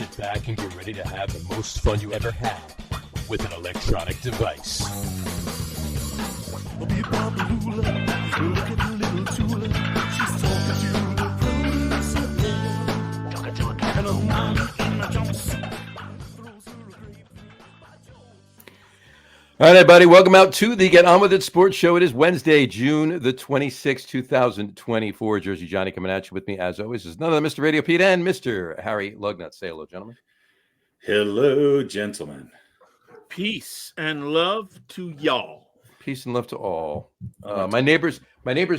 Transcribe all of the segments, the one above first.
Sit back and get ready to have the most fun you ever had with an electronic device. All right, everybody, welcome out to the Get On With It Sports Show. It is Wednesday, June the 26th, 2024. Jersey Johnny coming at you with me, as always, is none other than Mr. RadioPete and Mr. Harry Lug Nutz. Say hello, gentlemen. Hello, gentlemen. Peace and love to y'all. Peace and love to all. My neighbor's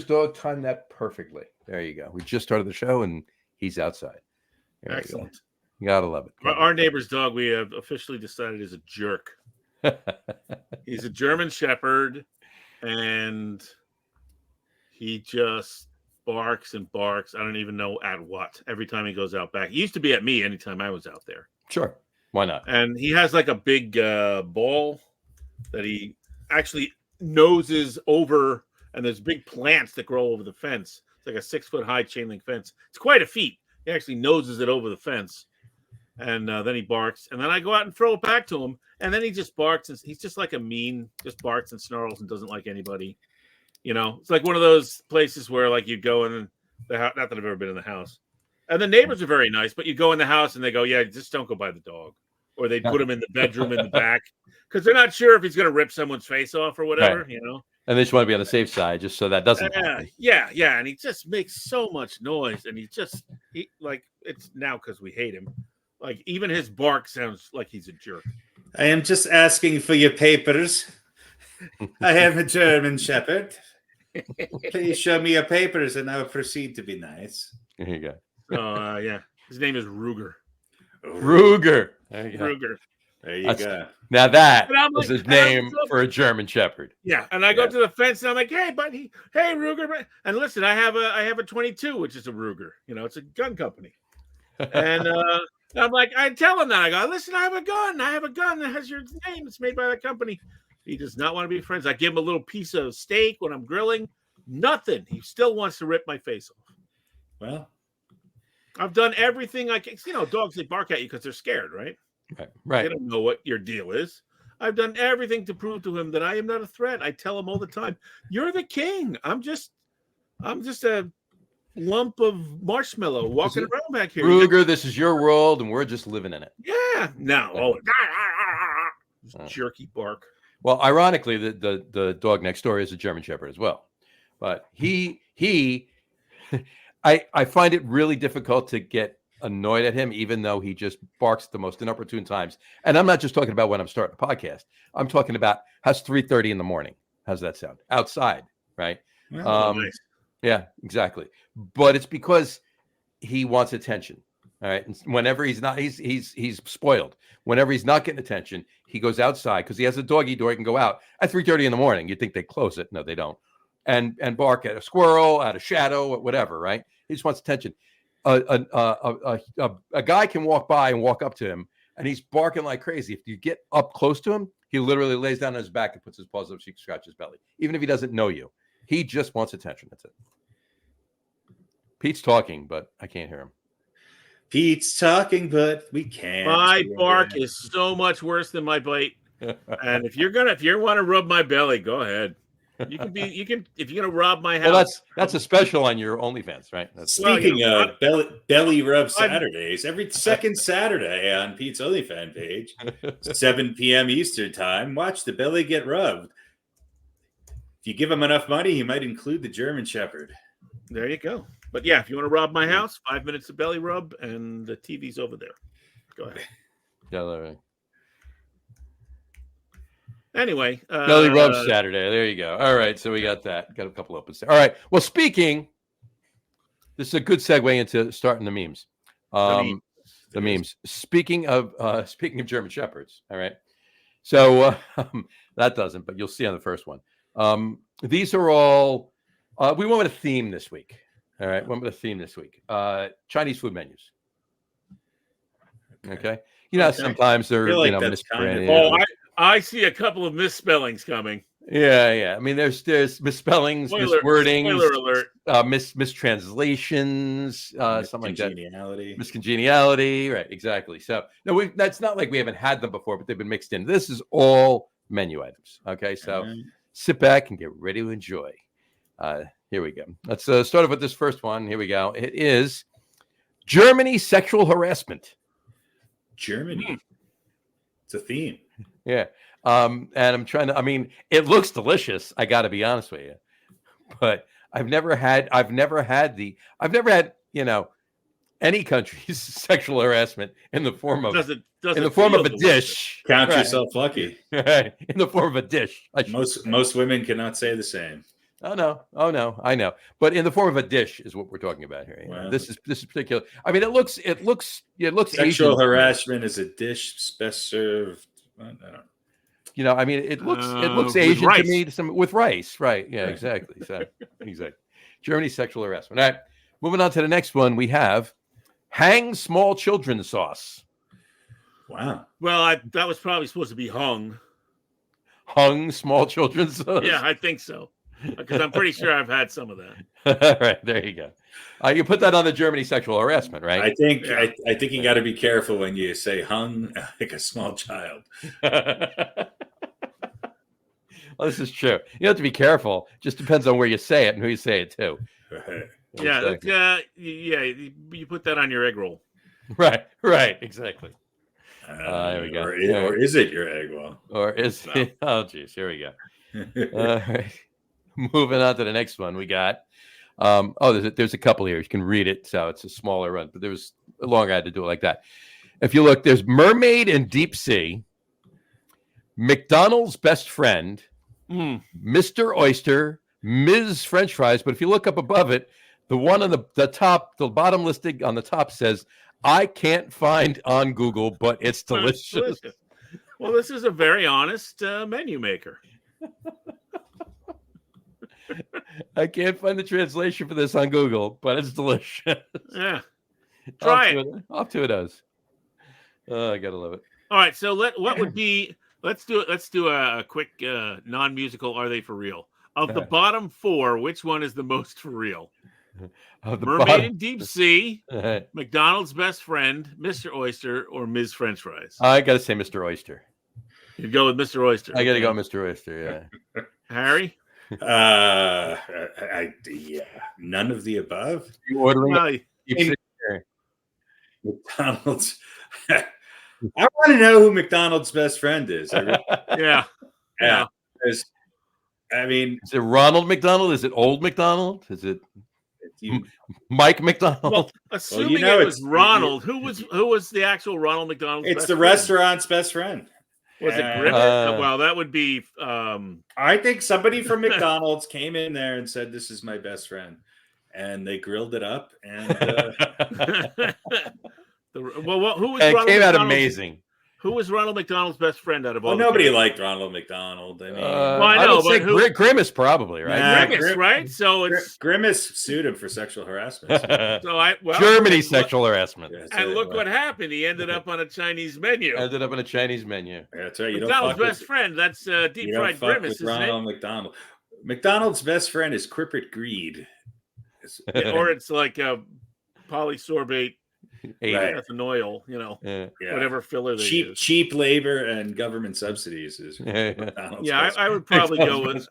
dog timed that perfectly. There you go. We just started the show, and he's outside. There Excellent. You gotta love it. Our neighbor's dog, we have officially decided, is a jerk. He's a German Shepherd, and he just barks and barks. I don't even know at what every time he goes out back. He used to be at me anytime I was out there. Sure. Why not? And he has like a big ball that he actually noses over, and there's big plants that grow over the fence. It's like a 6-foot high chain link fence. It's quite a feat. He actually noses it over the fence. And then he barks, and then I go out and throw it back to him, and then he just barks, and he's just like just barks and snarls and doesn't like anybody. You know, it's like one of those places where like you go in the house. Not that I've ever been in the house, and the neighbors are very nice, but you go in the house and they go, "Yeah, just don't go by the dog," or they put him in the bedroom in the back because they're not sure if he's going to rip someo's face off or whatever. Right. You know, and they just want to be on the safe side, just so that doesn't happen. Yeah, and he just makes so much noise, and he like it's now because we hate him. Like, even his bark sounds like he's a jerk. I am just asking for your papers. I am a German Shepherd. Please show me your papers and I'll proceed to be nice. There you go. Oh, yeah. His name is Ruger. Ruger. There you go. Ruger. There you go. Now that is his name for a German Shepherd. Yeah, and I go to the fence and I'm like, "Hey, buddy. Hey, Ruger." And listen, I have a 22, which is a Ruger. You know, it's a gun company. And I'm like, I tell him that. I go, "Listen, I have a gun. that has your name. It's made by that company." He does not want to be friends. I give him a little piece of steak when I'm grilling. Nothing. He still wants to rip my face off. Well, I've done everything I can. You know, dogs, they bark at you because they're scared, right? Right. They don't know what your deal is. I've done everything to prove to him that I am not a threat. I tell him all the time, "You're the king. I'm just a lump of marshmallow walking around back here." Ruger, this is your world, and we're just living in it. Yeah. No. Jerky bark. Well, ironically, the dog next door is a German Shepherd as well. But I find it really difficult to get annoyed at him, even though he just barks at the most inopportune times. And I'm not just talking about when I'm starting a podcast. I'm talking about how's 3:30 in the morning. How's that sound? Outside, right? Nice. Yeah, exactly. But it's because he wants attention. All right. And whenever he's not, he's spoiled. Whenever he's not getting attention, he goes outside because he has a doggy door. He can go out at 3:30 in the morning. You'd think they close it. No, they don't. And bark at a squirrel, at a shadow, whatever. Right. He just wants attention. A guy can walk by and walk up to him, and he's barking like crazy. If you get up close to him, he literally lays down on his back and puts his paws up so you can scratch his belly, even if he doesn't know you. He just wants attention. That's it. Pete's talking, but I can't hear him. Pete's talking, but we can't. My bark is so much worse than my bite. And if you want to rub my belly, go ahead. You can if you're gonna rob my house. Well, that's a special on your OnlyFans, right? Speaking of belly rub Saturdays, every second Saturday on Pete's OnlyFans page, 7 p.m. Eastern time, watch the belly get rubbed. If you give him enough money, he might include the German Shepherd. There you go. But yeah, if you want to rob my house, 5 minutes of belly rub, and the TV's over there. Go ahead. Yeah. Anyway, belly rub Saturday. There you go. All right, so we got that. Got a couple opens there. All right. Well, this is a good segue into starting the memes. The memes. Speaking of German Shepherds. All right. So that doesn't, but you'll see on the first one. These are all. We went with a theme this week. All right, went with a theme this week. Chinese food menus. Okay. You know, sometimes they're misbranded. I see a couple of misspellings coming. Yeah. I mean, there's misspellings, Spoiler miswordings, alert. mistranslations, something like that. Miscongeniality. Miscongeniality, right? Exactly. So no, that's not like we haven't had them before, but they've been mixed in. This is all menu items. Okay, so sit back and get ready to enjoy. Here we go. Let's start off with this first one. Here we go. It is Germany sexual harassment. Germany. It's a theme. Yeah. And I'm trying to, I mean, it looks delicious. I got to be honest with you, but I've never had, any country's sexual harassment in the form of, Doesn't in the form of a delicious. dish. Count Right. yourself lucky. Right. In the form of a dish. Most women cannot say the same. Oh no, I know. But in the form of a dish is what we're talking about here. Wow. This is particular. I mean, it looks Sexual Asian. harassment is a dish best served. I don't know. I mean, it looks with Asian rice. to me. With rice, right? Yeah, Right. exactly. So, exactly. Germany sexual harassment. All right, moving on to the next one. We have hang small children sauce. Wow. Well, that was probably supposed to be hung. Hung small children sauce. Yeah, I think so. Because I'm pretty sure I've had some of that. All right, there you go. You put that on the Germany sexual harassment, right? I think you got to be careful when you say hung like a small child. Well, this is true. You have to be careful. Just depends on where you say it and who you say it to. Right. Yeah, Exactly. you put that on your egg roll. Right, exactly. There we go. Or is it your egg roll? Or is it? Oh, geez. Here we go. All right. Moving on to the next one. We got. There's a couple here. You can read it, so it's a smaller run. But there was a longer. I had to do it like that. If you look, there's mermaid and deep sea, McDonald's best friend, Mr. Oyster, Ms. French fries. But if you look up above it, the one on the top, the bottom listing on the top says, "I can't find on Google, but it's delicious." Well, this is a very honest menu maker. I can't find the translation for this on Google, but it's delicious. Yeah, try it. Off to it does. I gotta love it. All right, so let's do a quick non-musical. Are they for real? Of the bottom four, which one is the most for real? Mermaid and Deep Sea, McDonald's best friend, Mr. Oyster, or Ms. French fries? I gotta say Mr. Oyster. You go with Mr. Oyster. I gotta go with Mr. Oyster. Yeah. Harry. None of the above. You ordering McDonald's. I want to know who McDonald's best friend is. Yeah. I mean, is it Ronald McDonald? Is it Old McDonald? Is it Mike McDonald? Well, assuming it was Ronald, who was the actual Ronald McDonald? It's the restaurant's best friend. Was it Grimmett? Well, that would be. I think somebody from McDonald's came in there and said, "This is my best friend," and they grilled it up. And who was? It Ronald came out McDonald's? Amazing. Who was Ronald McDonald's best friend out of all? Well, nobody liked Ronald McDonald. I mean, I know, but who? Grimace probably, right? Grimace, right? So it's Grimace sued him for sexual harassment. Germany sexual harassment. And look what happened. He ended up on a Chinese menu. Yeah, that's right. You McDonald's best friend. That's deep fried Grimace, isn't Ronald McDonald. McDonald's best friend is Crippet Greed. Or it's like a polysorbate. Right. Ethanol, whatever filler they use. Cheap labor and government subsidies is. I would probably go with.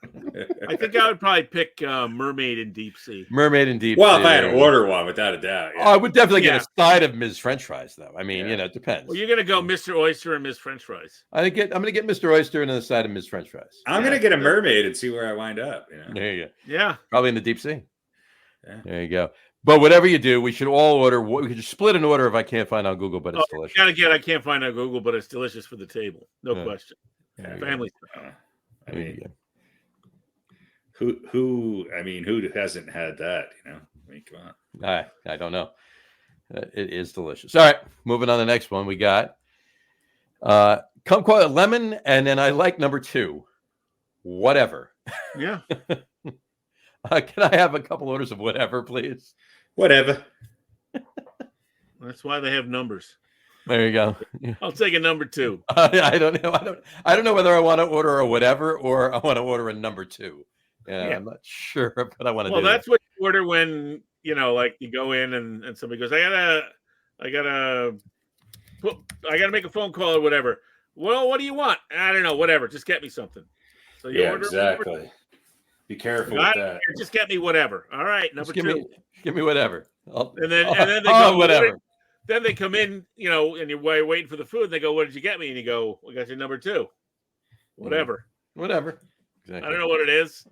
I think I would probably pick Mermaid and Deep Sea. Mermaid and Deep Well, Sea. if I had to order one, without a doubt. Yeah. I would definitely get a side of Ms. French fries, though. I mean, it depends. Well, you're gonna go Mr. Oyster and Ms. French fries. I'm gonna get Mr. Oyster and the side of Ms. French fries. I'm gonna get a mermaid and see where I wind up. There you go. Yeah, probably in the deep sea. Yeah. There you go. But whatever you do, we should all order. We could just split an order if I can't find on Google, but it's delicious. I can't find on Google, but it's delicious for the table. No question. Family style. I mean, who hasn't had that? I mean, come on. I don't know. It is delicious. All right, moving on to the next one. We got kumquat lemon, and then I like number 2. Whatever. Yeah. Can I have a couple orders of whatever, please? Whatever. That's why they have numbers. There you go. I'll take a number 2. I don't know. I don't know whether I want to order a whatever or I want to order a number 2. Yeah. I'm not sure, but I want to. Well, that's what you order when like you go in and somebody goes, I gotta make a phone call or whatever. Well, what do you want? I don't know. Whatever. Just get me something. So you order exactly. Be careful with that. Just get me whatever. All right, number 2. Give me whatever. And then they go whatever. Then they come in, and you're waiting for the food. And they go, "What did you get me?" And you go, "We got your number 2." Whatever. Whatever. Exactly. I don't know what it is.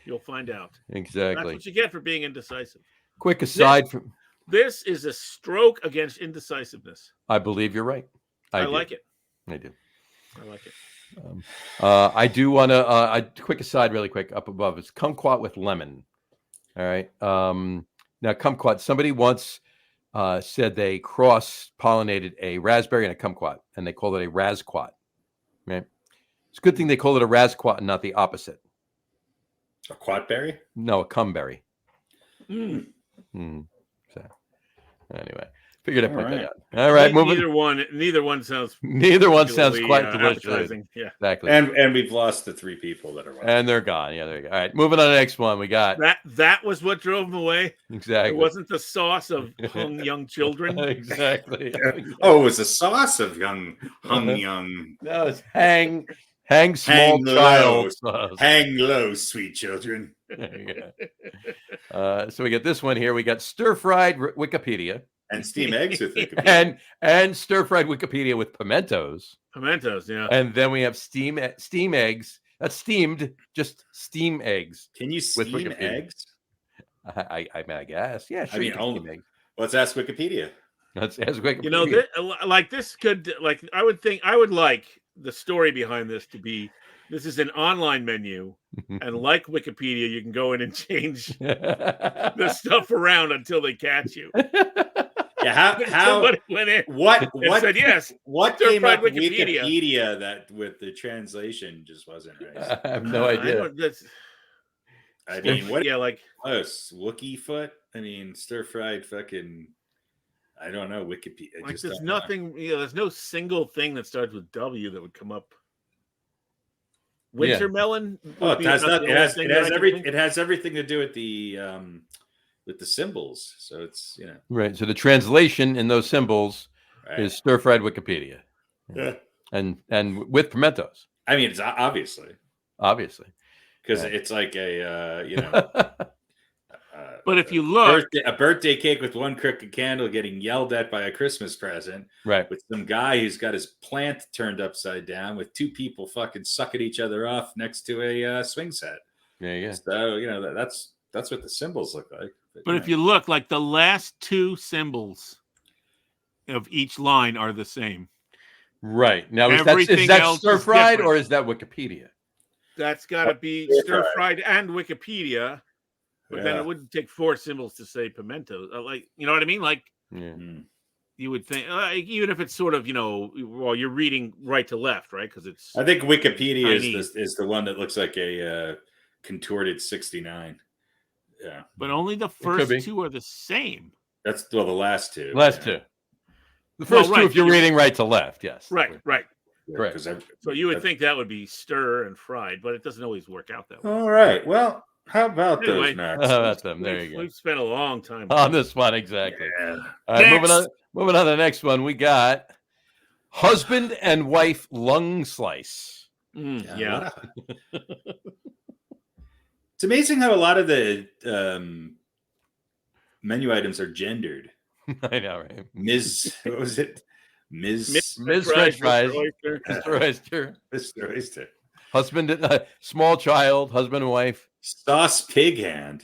You'll find out. Exactly. That's what you get for being indecisive. Quick aside this is a stroke against indecisiveness. I believe you're right. I like it. I do. I like it. I do want to. Quick aside, really quick, up above is kumquat with lemon. All right. Now kumquat. Somebody once said they cross-pollinated a raspberry and a kumquat, and they called it a rasquat. Right. It's a good thing they call it a rasquat and not the opposite. A quatberry? No, a cumberry. So anyway, figured I'd point that out. All right, moving. Neither one sounds quite delicious. Yeah, exactly. And we've lost the 3 people that are watching. And they're gone. Yeah, there you go. All right, moving on to the next one. We got that was what drove them away. Exactly. It wasn't the sauce of hung young children. Exactly. Oh, it was the sauce of hung young. No, it's hang small child. Hang low, sweet children. So we get this one here. We got stir-fried Wikipedia. And steam eggs with Wikipedia. and stir-fried Wikipedia with pimentos. Pimentos, yeah. And then we have steam eggs. That's steamed, just steam eggs. Can you steam eggs? I mean, I guess. Yeah, sure. Steam eggs. Let's ask Wikipedia. Let's ask Wikipedia. This could, I would like the story behind this to be, this is an online menu, and like Wikipedia, you can go in and change the stuff around until they catch you. Yeah, how somebody went in? What said yes? What came up with Wikipedia that with the translation just wasn't right? I have no idea. I mean, what? Yeah, like Wookie foot. I mean, stir fried fucking. I don't know. Wikipedia. Like there's nothing. There's no single thing that starts with W that would come up. Wintermelon. Oh, it has everything to do with the symbols. So it's right. So the translation in those symbols is stir-fried Wikipedia. Yeah. And with pimentos. I mean, it's obviously because it's like but if you look, a birthday cake with one crooked candle getting yelled at by a Christmas present, right? With some guy who's got his plant turned upside down, with 2 people fucking sucking each other off next to a swing set. Yeah. So that's what the symbols look like. But if you look, like the last 2 symbols of each line are the same. Right. Now, is that stir-fried or is that Wikipedia? That's got to be stir-fried and Wikipedia. But then it wouldn't take 4 symbols to say pimento. You know what I mean? Like, you would think, even if it's sort of, you're reading right to left, right? Because it's. I think Wikipedia is the one that looks like a contorted 69. Yeah. But only the first 2 are the same. That's the last 2. Last 2. The first 2, if you're reading right to left, yes. Right. Correct. So you would think that would be stir and fried, but it doesn't always work out that way. All right. Well. How about those, Max? How about them? There you go. We've spent a long time on this one, exactly. Yeah. All right, moving on to the next one. We got husband and wife lung slice. Yeah. It's amazing how a lot of the menu items are gendered. I know, right? Ms. What was it? Ms. French fries. Mr. Oyster. Husband, small child, husband and wife. Sauce pig hand.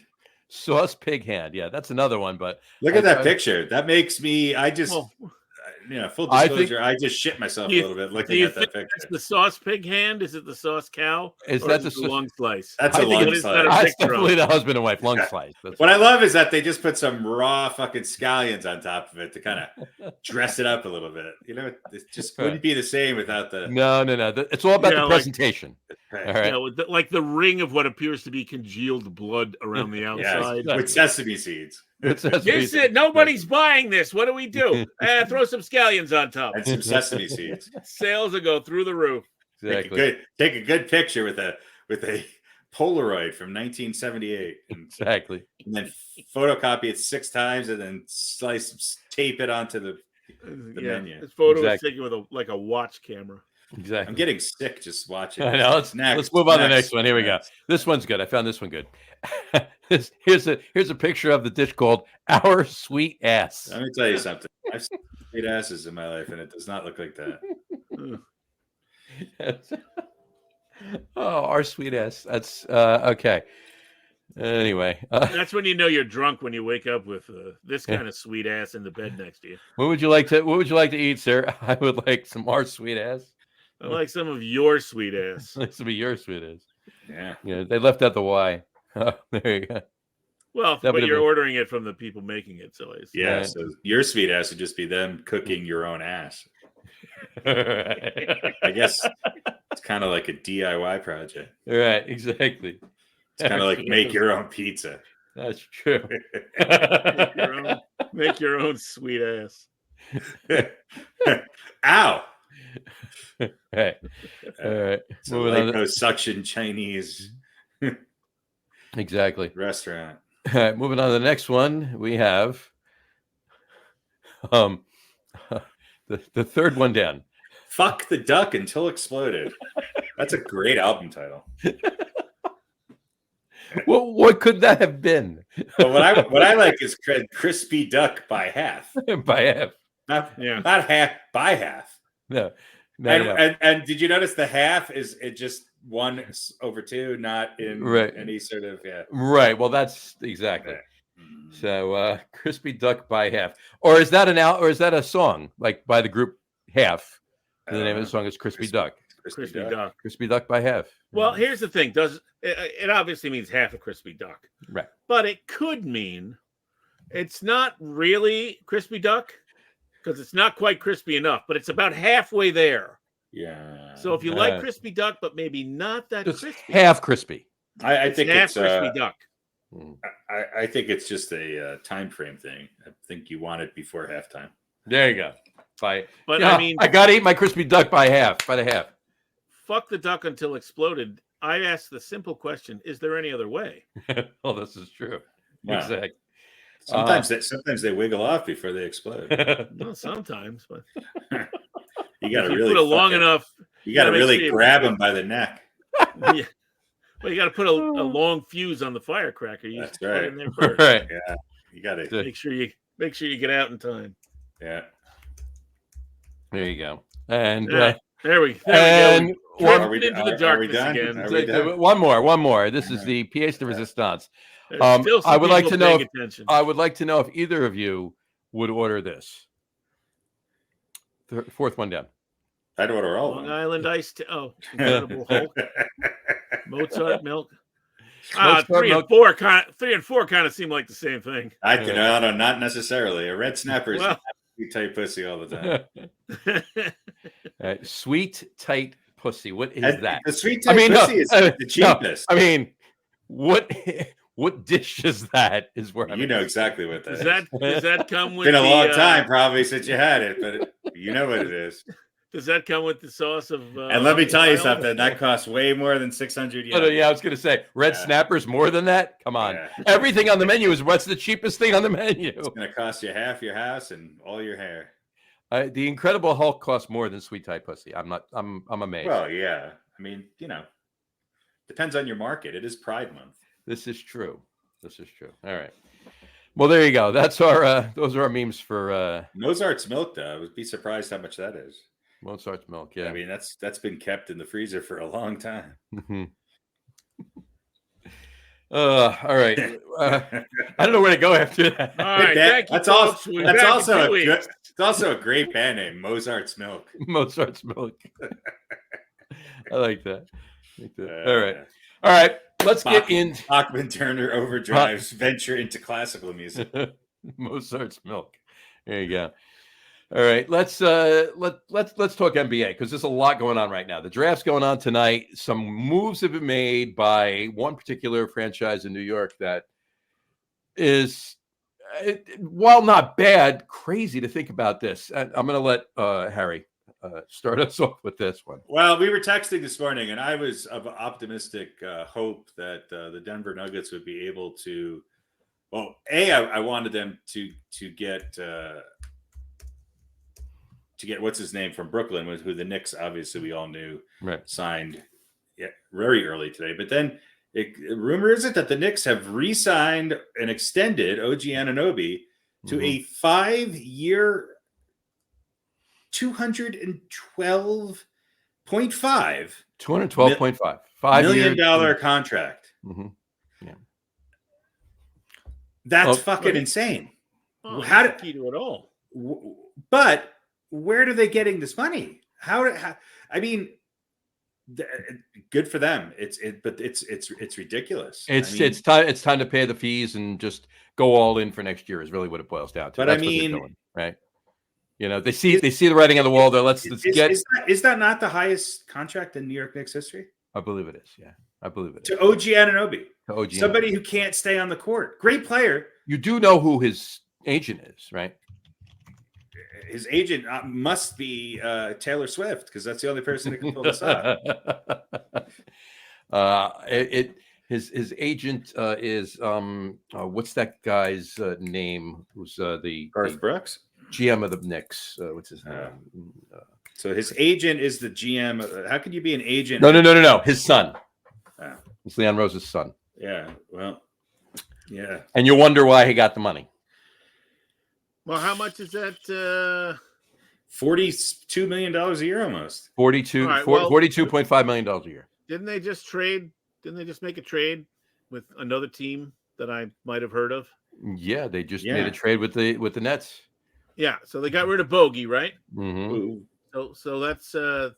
Yeah, that's another one. But look at that picture. That makes me. Full disclosure. I just shit myself a little bit looking at that picture. That's the sauce pig hand. Is it the sauce cow? Is that the lung slice? That's a lung slice. That's definitely the husband and wife lung slice. What I love is that they just put some raw fucking scallions on top of it to kind of dress it up a little bit. It just wouldn't be the same without the. No. It's all about the presentation. All right. Like the ring of what appears to be congealed blood around the outside with sesame seeds. Nobody's buying this. What do we do? Throw some scallions on top and some sesame seeds. Sales will go through the roof. Exactly. Take a good picture with a Polaroid from 1978. Exactly. And then photocopy it 6 times and then tape it onto the menu. This photo is taken with a watch camera. Exactly. I'm getting sick just watching. I know. Let's move on to the next one. Here we go. This one's good. I found this one good. Here's a picture of the dish called Our Sweet Ass. Let me tell you something. I've seen sweet asses in my life, and it does not look like that. Our Sweet Ass. That's okay. Anyway, that's when you know you're drunk, when you wake up with this kind of sweet ass in the bed next to you. What would you like to eat, sir? I would like some Our Sweet Ass. I like some of your sweet ass. Like some of your sweet ass. Yeah. They left out the Y. Oh, there you go. Well, but you're ordering it from the people making it, so yeah. So your sweet ass would just be them cooking your own ass. I guess it's kind of like a DIY project. Right. Exactly. It's kind of like make your own pizza. That's true. Make your own sweet ass. Ow. Right. All right. It's a liposuction Chinese exactly restaurant. All right, moving on to the next one, we have the third one down. Fuck the Duck Until Exploded. That's a great album title. Well, what could that have been? But what I like is Crispy Duck by half. By half. Not half, by half. No. And did you notice the half is it just 1/2, not in any sort of Right. Well, that's exactly. Okay. So Crispy Duck by half. Or is that a song like by the group Half? The name of the song is Crispy Duck. Crispy Duck. Crispy Duck by half. Well, here's the thing. It obviously means half a crispy duck. Right. But it could mean it's not really crispy duck because it's not quite crispy enough, but it's about halfway there. Yeah. So if you like crispy duck, but maybe not that crispy. Half crispy. I think half it's crispy duck. I think it's just a time frame thing. I think you want it before halftime. There you go. But I mean, I gotta eat my crispy duck by half. Fuck the Duck Until Exploded. I asked the simple question: is there any other way? Well, this is true. Yeah. Exactly. Sometimes they wiggle off before they explode. Well, sometimes, but you got to really put it long enough. You got to really grab them by the neck. Yeah. Well, you got to put a long fuse on the firecracker. That's right. In there first. Right. Yeah. You got to make sure you get out in time. Yeah. There you go. And there we go. Are we into the darkness again. One more. This is the pièce de résistance. I would like to know. I would like to know if either of you would order this. Fourth one down. I'd order all. Long Island iced tea. Oh, Incredible Hulk. Mozart milk. 3 and 4 kind of seem like the same thing. No, not necessarily. A red snapper is sweet tight pussy all the time. Sweet tight pussy. What is that? The sweet tight pussy is the cheapest. I mean, what dish is that? Is where you know exactly what that is. Does that come with? It's been a long time probably since you had it, but you know what it is. Does that come with the sauce of? And let me tell you something. That costs way more than 600 yen. Yeah, I was going to say red snappers more than that. Come on, everything on the menu is what's the cheapest thing on the menu. It's going to cost you half your house and all your hair. The Incredible Hulk costs more than Sweet Tight Pussy. I'm amazed. Well, yeah. I mean, depends on your market. It is Pride Month. This is true. All right. Well, there you go. That's those are our memes for Mozart's milk. Though I would be surprised how much that is. Mozart's milk. Yeah. I mean, that's been kept in the freezer for a long time. Mm-hmm. All right. I don't know where to go after that. All right. That's also a great band name, Mozart's Milk. Mozart's Milk. I like that. All right. Let's get in. Bachman Turner Overdrive's venture into classical music. Mozart's Milk. There you go. All right, let's talk NBA because there's a lot going on right now. The draft's going on tonight. Some moves have been made by one particular franchise in New York that is while not bad, crazy to think about this. And I'm going to let Harry start us off with this one. Well, we were texting this morning, and I was of optimistic hope that the Denver Nuggets would be able to. Well, I wanted them to get what's his name from Brooklyn, who the Knicks, obviously we all knew, signed very early today. But then rumor is it that the Knicks have re-signed and extended OG Anunoby to a 5-year, $212.5 million contract. Yeah, that's fucking insane. Oh, how did key to it all? But where are they getting this money? I mean, good for them. But it's ridiculous. It's time to pay the fees and just go all in for next year is really what it boils down to. But that's I mean, what they're doing, right? You know, they see the writing on the wall. There, let's get. Is that not the highest contract in New York Knicks history? I believe it is. Yeah, I believe it is. To OG Anunoby, somebody Anunoby, who can't stay on the court, great player. You do know who his agent is, right? His agent must be Taylor Swift, because that's the only person that can pull this off. His agent is what's that guy's name? Who's the Garth Brooks, GM of the Knicks? What's his name? So his agent is the GM. How could you be an agent? No. His son. It's Leon Rose's son. Yeah. Well. Yeah. And you wonder why he got the money. Well, how much is that? $42 million a year, almost. $42.5 million a year. Didn't they just trade? Didn't they just make a trade with another team that I might have heard of? Yeah, they just made a trade with the Nets. Yeah, so they got rid of Bogey, right? Mm-hmm. So that's but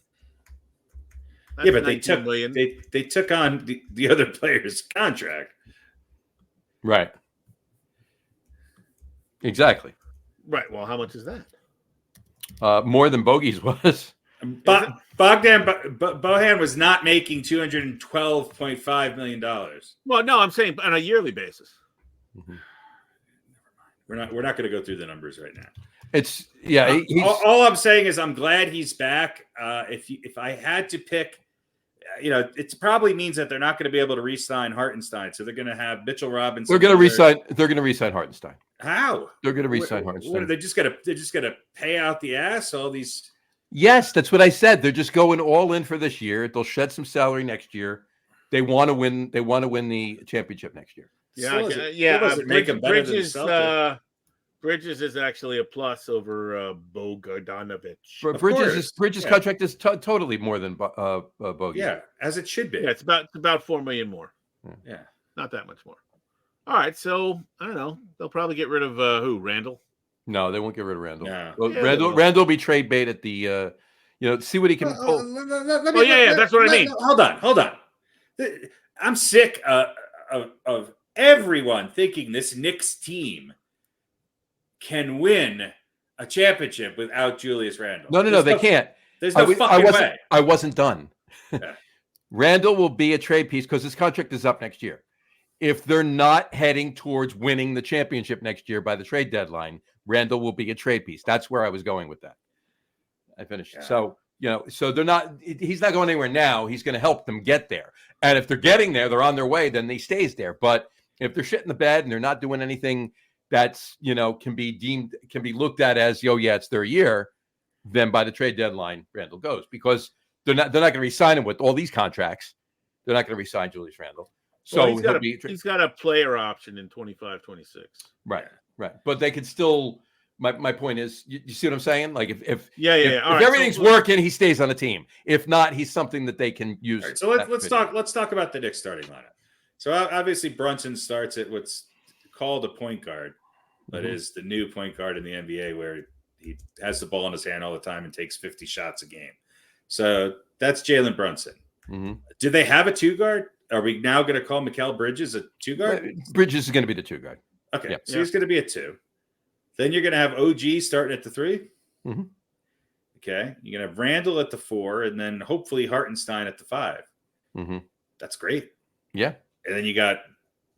they took million. They took on the other player's contract. Right. Exactly. Right. Well, how much is that? More than Bogey's was. Bogdan Bohan was not making $212.5 million. Well, no, I'm saying on a yearly basis. Mm-hmm. We're not going to go through the numbers right now. It's all I'm saying is I'm glad he's back. If I had to pick, it probably means that they're not going to be able to re-sign Hartenstein, so they're going to have Mitchell Robinson. They're going to re-sign. They're going to re-sign Hartenstein. How? They're going to re-sign Hartenstein. What, they're just going to pay out the ass all these. Yes, that's what I said. They're just going all in for this year. They'll shed some salary next year. They want to win. They want to win the championship next year. Bridges is actually a plus over Bogdanovic. Bridges' contract is totally more than Bogey. Yeah, as it should be. Yeah, it's about $4 million more. Yeah, not that much more. All right, so I don't know. They'll probably get rid of Randall. No, they won't get rid of Randall. No. Well, Randall will be trade bait at the see what he can pull. That's what I mean. Hold on. I'm sick of everyone thinking this Knicks team can win a championship without Julius Randle. No, they can't. There's no fucking way. I wasn't done. Yeah. Randall will be a trade piece because his contract is up next year. If they're not heading towards winning the championship next year by the trade deadline, Randall will be a trade piece. That's where I was going with that. I finished. Yeah. So, so they're not, he's not going anywhere now. He's going to help them get there. And if they're getting there, they're on their way, then he stays there. But if they're shit in the bed and they're not doing anything that's, can be looked at as, it's their year, then by the trade deadline, Randall goes, because they're not going to re-sign him with all these contracts. They're not going to re-sign Julius Randle. So he's got a player option in 25-26. Right. But they could still. My point is, you see what I'm saying? Like if everything's working, he stays on the team. If not, he's something that they can use. Right, so let's talk about the Knicks starting lineup. So obviously Brunson starts at what's called a point guard, but is the new point guard in the NBA, where he has the ball in his hand all the time and takes 50 shots a game. So that's Jalen Brunson. Mm-hmm. Do they have a two guard? Are we now going to call Mikal Bridges a two guard? Bridges is going to be the two guard. Okay, yep. So he's going to be a two. Then you're going to have OG starting at the three. Mm-hmm. Okay, you're going to have Randall at the four, and then hopefully Hartenstein at the five. Mm-hmm. That's great. Yeah. And then you got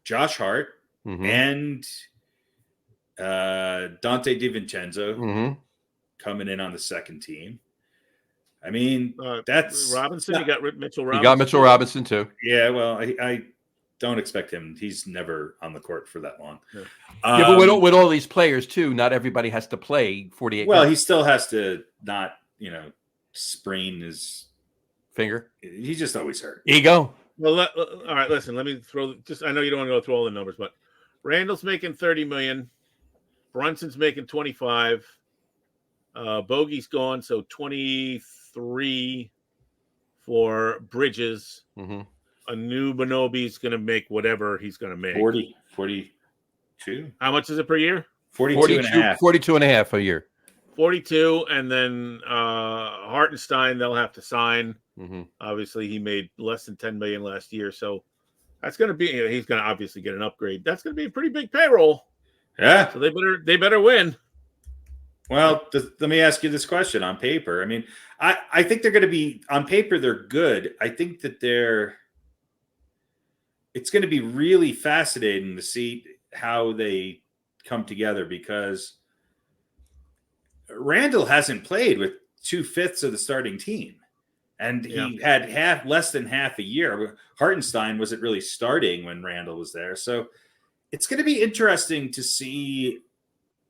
Josh Hart and Dante DiVincenzo Mm-hmm. coming in on the second team. I mean, that's Robinson. You got Mitchell Robinson. You got Mitchell Robinson too. Yeah, well, I don't expect him. He's never on the court for that long. Yeah. Yeah, but with all these players too, not everybody has to play 48. Well, minutes. he still has to not, sprain his Finger. He's just always hurt. Ego. Well, all right. Listen, let me throw. I know you don't want to go through all the numbers, but Randall's making $30 million. Brunson's making 25. Bogey's gone, so 23 for Bridges. Mm-hmm. A new Bonobi's going to make whatever he's going to make. 42. How much is it per year? 42 and a half. 42 and a half a year. 42, and then Hartenstein, they'll have to sign. Mm-hmm. Obviously, he made less than $10 million last year, so that's going to be. He's going to obviously get an upgrade. That's going to be a pretty big payroll. Yeah. So they better win. Well, let me ask you this question on paper. I mean, I think they're going to be on paper. They're good. I think that it's going to be really fascinating to see how they come together, because Randall hasn't played with 2/5 of the starting team, and he had less than half a year. Hartenstein wasn't really starting when Randall was there, so it's going to be interesting to see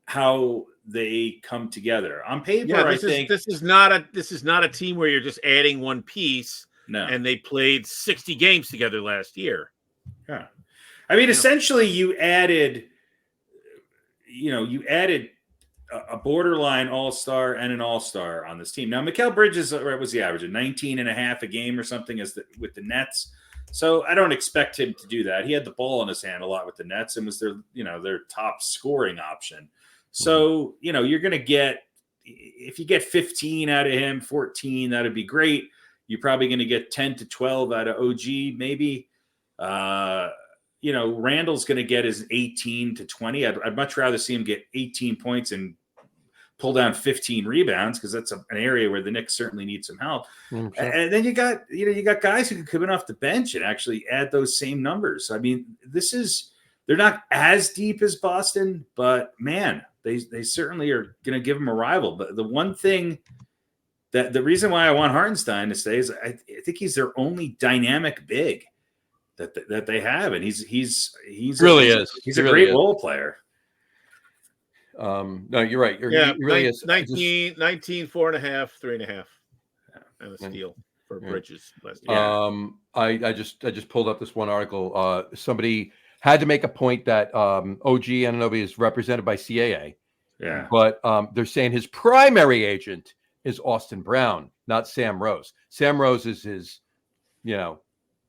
how they come together on paper. I think this is not a team where you're just adding one piece. No, and they played 60 games together last year. Yeah, I mean, essentially, you added a borderline all-star and an all-star on this team. Now, Mikal Bridges, what was the average? 19 and a half a game or something with the Nets. So I don't expect him to do that. He had the ball in his hand a lot with the Nets and was their top scoring option. So, you're going to get, if you get 15 out of him, 14, that'd be great. You're probably going to get 10 to 12 out of OG, maybe. Randall's going to get his 18 to 20. I'd much rather see him get 18 points and pull down 15 rebounds, because that's an area where the Knicks certainly need some help. Mm-hmm. And then you got guys who can come in off the bench and actually add those same numbers. I mean, they're not as deep as Boston, but man, they certainly are going to give them a rival. But the one thing that the reason why I want Hartenstein to stay is I think he's their only dynamic big that they have, and he's He's a really great is. role player. No, you're right. He really is. 19, 4.5, 3.5, and a steal for Bridges last year. I just pulled up this one article. Somebody had to make a point that OG Anunoby is represented by CAA. Yeah, but they're saying his primary agent is Austin Brown, not Sam Rose. Sam Rose is his,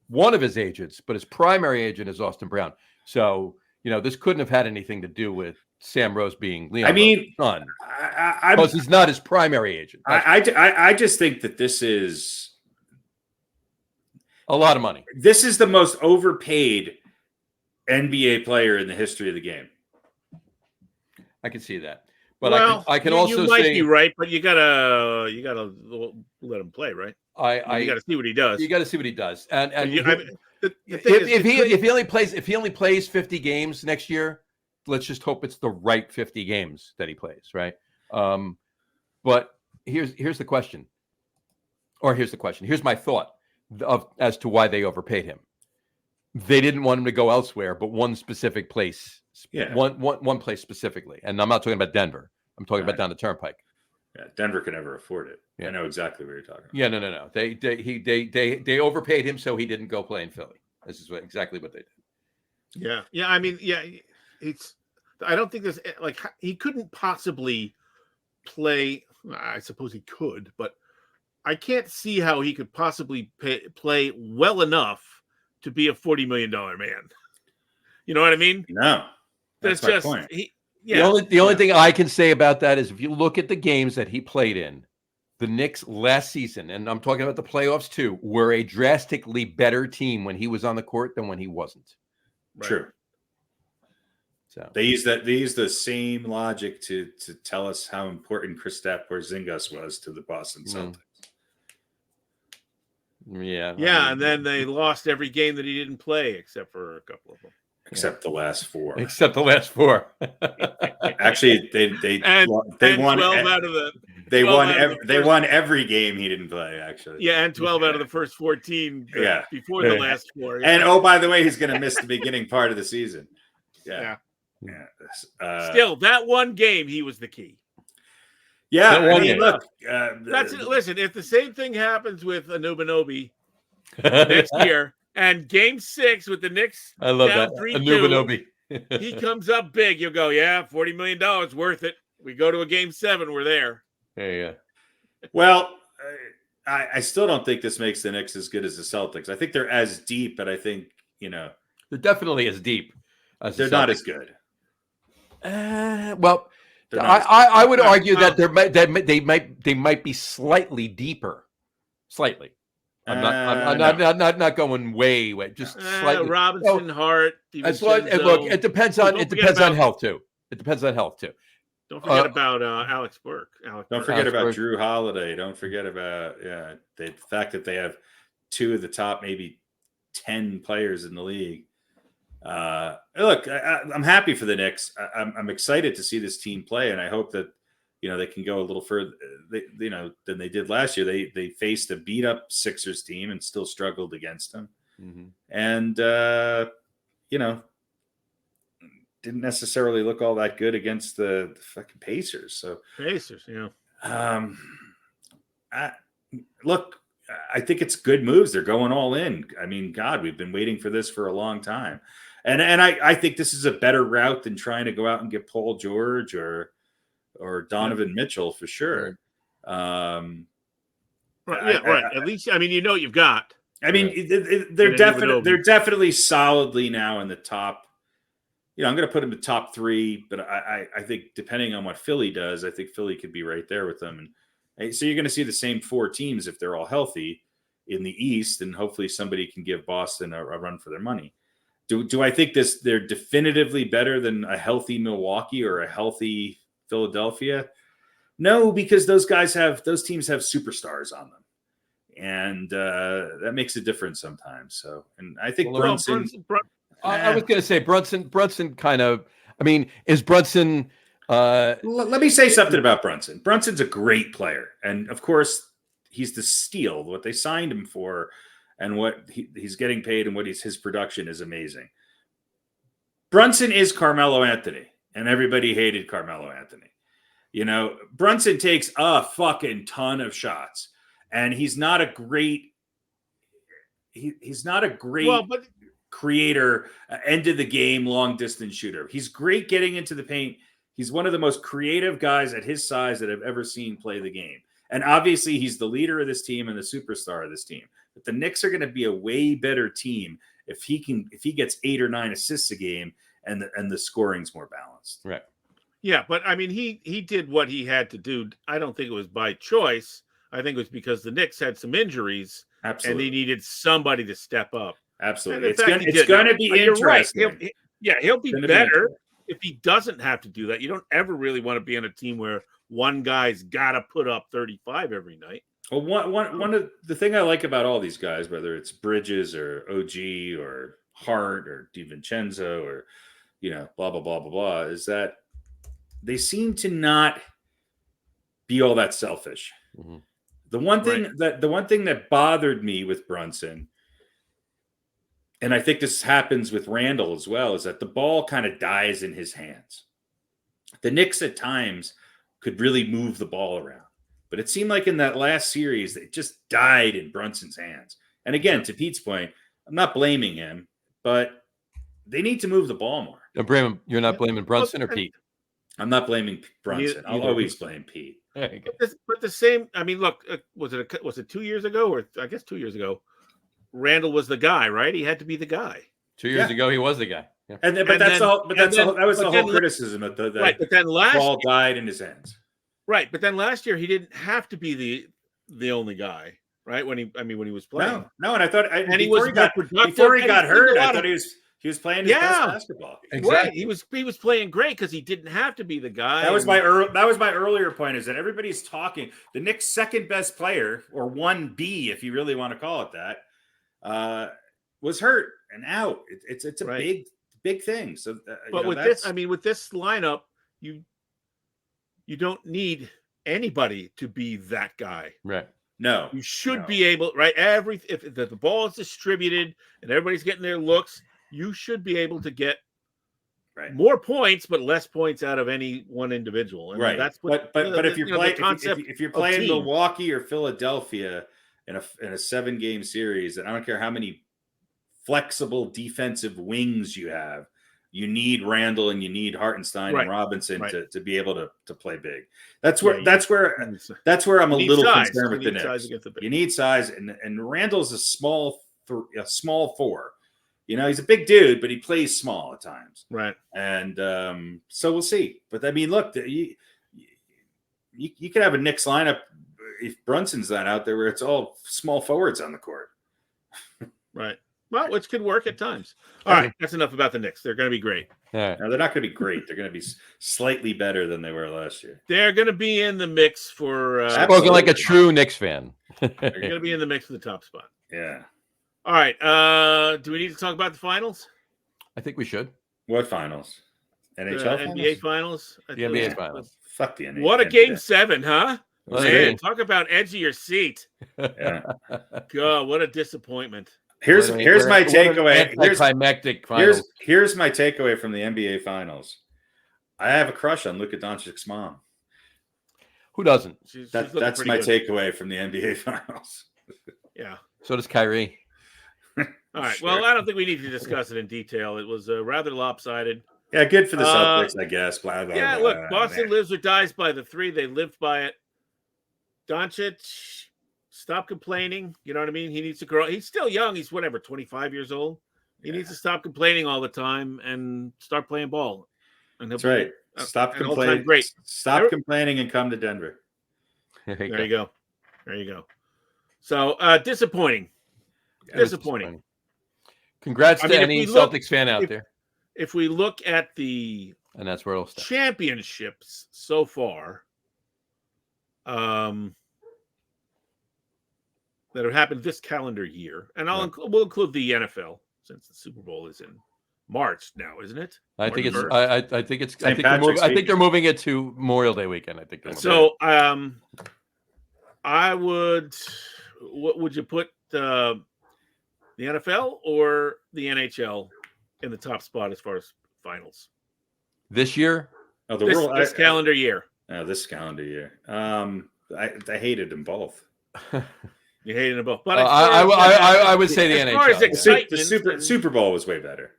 one of his agents, but his primary agent is Austin Brown. So, this couldn't have had anything to do with Sam Rose being Leon Rose's son, because he's not his primary agent. I just think that this is a lot of money. This is the most overpaid NBA player in the history of the game. I can see that. But I can also might say, be right, but you gotta let him play, right? You gotta see what he does. You gotta see what he does, and if he only plays 50 games next year, let's just hope it's the right 50 games that he plays, right? But here's the question, Here's my thought as to why they overpaid him. They didn't want him to go elsewhere, but one specific place. Yeah, one place specifically, and I'm not talking about Denver. I'm talking about down the Turnpike. Yeah, Denver can never afford it. Yeah. I know exactly what you're talking about. Yeah, no. They overpaid him, so he didn't go play in Philly. This is exactly what they did. Yeah. I mean, I don't think there's he couldn't possibly play. I suppose he could, but I can't see how he could possibly play well enough to be a $40 million man. You know what I mean? No. That's my point. The only thing I can say about that is if you look at the games that he played in, the Knicks last season, and I'm talking about the playoffs too, were a drastically better team when he was on the court than when he wasn't. Right. True. So they use the same logic to tell us how important Kristaps Porzingis was to the Boston Celtics. Yeah. And then they lost every game that he didn't play except for a couple of them. except the last 4. Except the last 4. Actually, they won 12 out of the they won every game he didn't play, actually. Yeah, and 12 out of the first 14 before the last 4. And oh, by the way, he's going to miss the beginning part of the season. Yeah. Still, that one game, he was the key. Yeah, I mean, look. That's it. Listen, if the same thing happens with Anunoby next year, and Game 6 with the Knicks, I love down that. 3-2, he comes up big. You'll go, yeah, $40 million worth it. We go to a Game 7, we're there. Yeah. Well, I still don't think this makes the Knicks as good as the Celtics. I think they're as deep, but I think they're definitely as deep. As they're not as good. Well, I would argue that they might be slightly deeper, slightly. I'm not going way, just slightly. Robinson, Hart. Look, it depends on health too. It depends on health too. Don't forget about Alex Burke. Don't forget about Drew Holiday. Don't forget about the fact that they have 2 of the top maybe 10 players in the league. Look, I'm happy for the Knicks. I'm excited to see this team play, and I hope that they can go a little further than they did last year. They faced a beat up Sixers team and still struggled against them, and didn't necessarily look all that good against the fucking Pacers. So Pacers, look, I think it's good moves. They're going all in. I mean, God, we've been waiting for this for a long time. And I think this is a better route than trying to go out and get Paul George or Donovan Mitchell for sure. Right. At least, I mean, what you've got. I mean, they're definitely solidly now in the top. I'm going to put them in the top 3, but I think depending on what Philly does, I think Philly could be right there with them. And so you're going to see the same 4 teams if they're all healthy in the East, and hopefully somebody can give Boston a run for their money. Do I think they're definitively better than a healthy Milwaukee or a healthy Philadelphia? No, because those teams have superstars on them, and that makes a difference sometimes. So, and I think Brunson. I was going to say Brunson kind of. I mean, is Brunson? Let me say something about Brunson. Brunson's a great player, and of course, he's the steal. What they signed him for, and what he's getting paid, and what his production is amazing. Brunson is Carmelo Anthony, and everybody hated Carmelo Anthony. Brunson takes a fucking ton of shots, and he's not a great. He's not a great creator, end of the game, long distance shooter. He's great getting into the paint. He's one of the most creative guys at his size that I've ever seen play the game. And obviously he's the leader of this team and the superstar of this team. But the Knicks are going to be a way better team if he gets 8 or 9 assists a game and the scoring's more balanced. Right. Yeah, but I mean he did what he had to do. I don't think it was by choice. I think it was because the Knicks had some injuries. Absolutely. And they needed somebody to step up. Absolutely. It's going to be interesting. Right. He'll be better if he doesn't have to do that. You don't ever really want to be on a team where one guy's got to put up 35 every night. Well, one of the thing I like about all these guys, whether it's Bridges or OG or Hart or DiVincenzo or blah blah blah blah blah, is that they seem to not be all that selfish. Mm-hmm. The one thing that bothered me with Brunson, and I think this happens with Randall as well, is that the ball kind of dies in his hands. The Knicks at times could really move the ball around, but it seemed like in that last series, it just died in Brunson's hands. And again, to Pete's point, I'm not blaming him, but they need to move the ball more. You're not blaming Brunson or Pete? I'm not blaming Brunson. I'll always blame Pete. But the same, I mean, look, was it 2 years ago, or I guess 2 years ago? Randall was the guy, right? He had to be the guy. 2 years ago, he was the guy. Yeah. That was the whole criticism of the right. But then ball died in his hands. Right, but then last year he didn't have to be the only guy, right? When he was playing. No, and I thought before he got hurt, I thought he was playing his best basketball. Exactly. Right. He was playing great because he didn't have to be the guy. That was my earlier point, is that everybody's talking. The Knicks' second best player, or 1B, if you really want to call it that, was hurt and out. It's a big thing. So, but with this, I mean, with this lineup, you don't need anybody to be that guy. Right. No, you should be able, right? If the ball is distributed and everybody's getting their looks, you should be able to get more points, but less points out of any one individual. And that's what. But if you're playing Milwaukee or Philadelphia in a 7-game series, and I don't care how many flexible defensive wings you have, you need Randall and you need Hartenstein and Robinson to be able to play big. That's where I'm a little concerned with the Knicks. You need size, and Randall's a small 4. You know, he's a big dude, but he plays small at times. Right. And so we'll see. But I mean, look, you could have a Knicks lineup if Brunson's not out there where it's all small forwards on the court. Right. Well, which could work at times. All right. That's enough about the Knicks. They're going to be great. Right. No, they're not going to be great. They're going to be slightly better than they were last year. They're going to be in the mix for. Spoken like a true Knicks fan. They're going to be in the mix for the top spot. Yeah. All right. Do we need to talk about the finals? I think we should. What finals? NHL finals? NBA finals? The NBA finals. Fuck the NBA. What a game 7, huh? Well, man, talk about edge of your seat. Yeah. God, what a disappointment. Here's my takeaway. Here's my takeaway from the NBA finals. I have a crush on Luka Doncic's mom. Who doesn't? That's my takeaway from the NBA finals. Yeah. So does Kyrie. All right. Sure. Well, I don't think we need to discuss it in detail. It was rather lopsided. Yeah, good for the Celtics, I guess. Blah, blah, yeah, blah, look, Boston lives or dies by the 3. They lived by it. Doncic, stop complaining. You know what I mean? He needs to grow. He's still young. He's 25 years old. He needs to stop complaining all the time and start playing ball. And that's right. Stop complaining. Great. Stop complaining and come to Denver. There you go. There you go. So disappointing. Disappointing. Congrats to any Celtics fan out there. If we look at the and that's where it'll start. Championships so far, that have happened this calendar year, and we'll include the NFL since the Super Bowl is in March now, isn't it? I think they're moving it to Memorial Day weekend. I think so. I would. What would you put the NFL or the NHL in the top spot as far as finals this year? Oh, this calendar year. This calendar year. I hated them both. You hated them both, but I would say the NHL. Far as excitement, the Super Bowl was way better.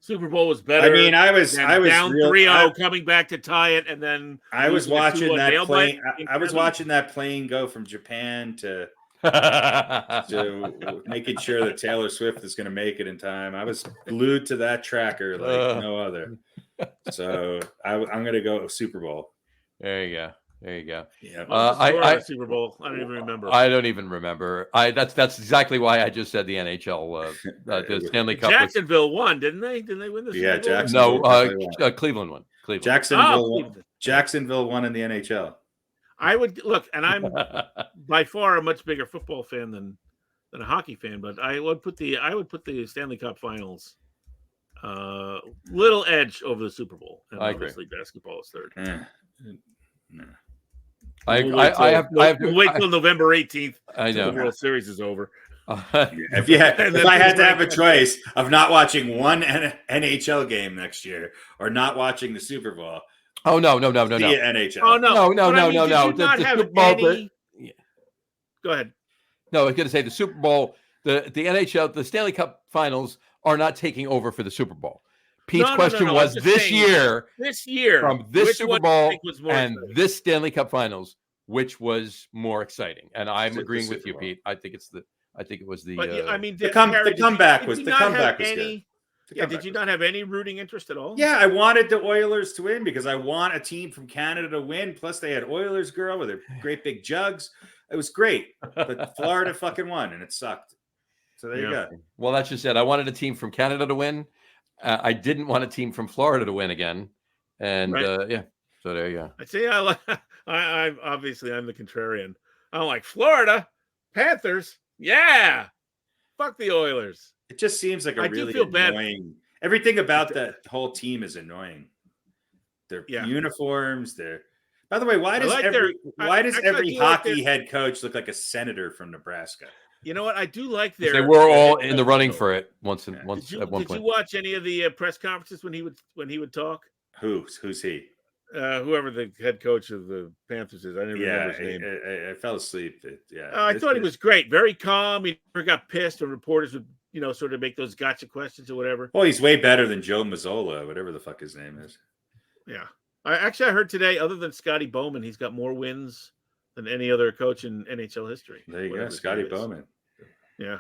Super Bowl was better. I mean, I was down 3-0, coming back to tie it, and then I was watching that plane. I was watching that plane go from Japan to making sure that Taylor Swift is going to make it in time. I was glued to that tracker like no other. So I'm going to go Super Bowl. There you go. Yeah. I Super Bowl. I don't even remember. I don't even remember. That's exactly why I just said the NHL. The Stanley Cup. Jacksonville won, didn't they? Didn't they win the Super Bowl? Jacksonville. Cleveland won. Jacksonville won in the NHL. I would look, and I'm by far a much bigger football fan than a hockey fan, but I would put the Stanley Cup Finals little edge over the Super Bowl. And obviously basketball is third. No. We'll wait till November 18th. I know the World Series is over. If I had to have a choice of not watching one NHL game next year or not watching the Super Bowl. Oh no. The NHL. Oh no. No. The Super Bowl. Go ahead. No, I was going to say the Super Bowl, the NHL, the Stanley Cup Finals are not taking over for the Super Bowl. Pete's question was this year from this Super Bowl and this Stanley Cup Finals, which was more exciting? And I'm agreeing with you, Pete. I think it was the. But, I mean, the comeback was good. Yeah, did you not have any rooting interest at all? Yeah, I wanted the Oilers to win because I want a team from Canada to win. Plus, they had Oilers girl with their great big jugs. It was great, but Florida fucking won, and it sucked. So there you go. Well, that's just it. I wanted a team from Canada to win. I didn't want a team from Florida to win again, and so there you go. I say I'm obviously I'm the contrarian. I'm like Florida Panthers. Yeah, fuck the Oilers. It just seems like a really annoying. everything about that whole team is annoying. Their uniforms, By the way, why does every hockey head coach look like a senator from Nebraska? You know what? I do like they were all in the running for it once at one Did you point. watch any of the press conferences when he would talk? Who's he? Whoever the head coach of the Panthers is. I didn't remember his name. I fell asleep. I thought he was great. Very calm. He never got pissed, and reporters would, sort of make those gotcha questions or whatever. Well, he's way better than Joe Mazzola, whatever the fuck his name is. Yeah. I heard today, other than Scotty Bowman, he's got more wins than any other coach in NHL history. There you go, Scotty Bowman. Yeah.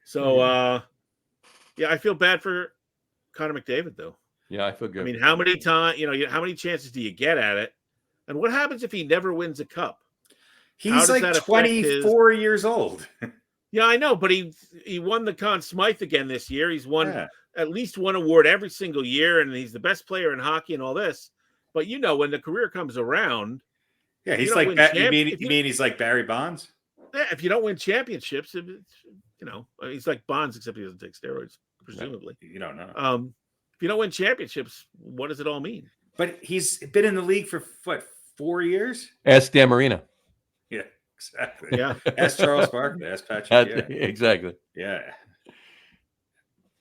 So, I feel bad for Connor McDavid, though. Yeah, I feel good. I mean, how many how many chances do you get at it? And what happens if he never wins a cup? He's like 24 years old. Yeah, I know, but he won the Conn Smythe again this year. He's won at least one award every single year, and he's the best player in hockey and all this. But when the career comes around, he's like you mean he's like Barry Bonds? Yeah, if you don't win championships, he's like Bonds, except he doesn't take steroids, presumably. You don't know. If you don't win championships, what does it all mean? But he's been in the league for 4 years? Ask Dan Marino. Yeah, exactly. Yeah. Ask Charles Barkley. Ask Patrick. Exactly. Yeah.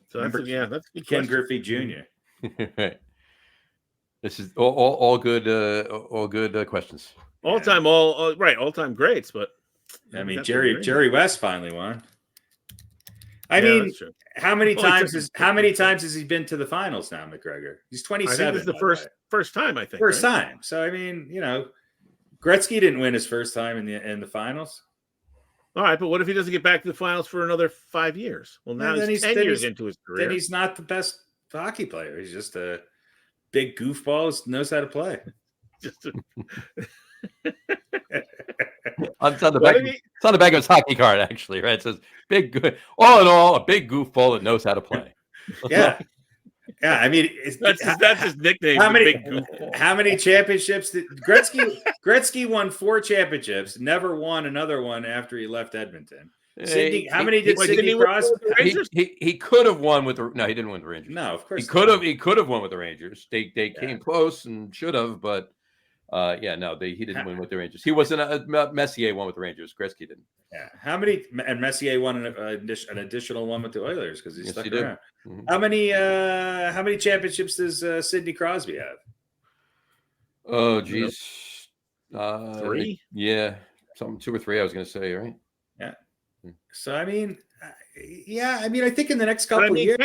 So that's Ken Griffey Jr. Right. This is all good. All good questions. All time greats. But I mean, Jerry West finally won. I mean, how many times has he been to the finals now, McGregor? He's 27. I think this is the first time. I think first time. So I mean, Gretzky didn't win his first time in the finals. All right, but what if he doesn't get back to the finals for another 5 years? Well, now he's 10 years into his career. Then he's not the best hockey player. He's just a big goofball who knows how to play. It's on the back of his hockey card, actually, right? It says all in all, a big goofball that knows how to play. Yeah. Yeah, I mean, that's his nickname. How many championships did Gretzky won 4 championships, never won another one after he left Edmonton. How many did Sidney Crosby? He could have won with the. No, he didn't win the Rangers. No, of course he could have won with the Rangers. They came close and should have, but he didn't win with the Rangers. He wasn't Messier won with the Rangers. Gretzky didn't. Yeah, and Messier won an additional one with the Oilers because he stuck around. Mm-hmm. How many championships does Sidney Crosby have? Oh, geez, 3. Yeah, 2 or 3. I was going to say, right? Yeah. So I mean, I think in the next couple of years,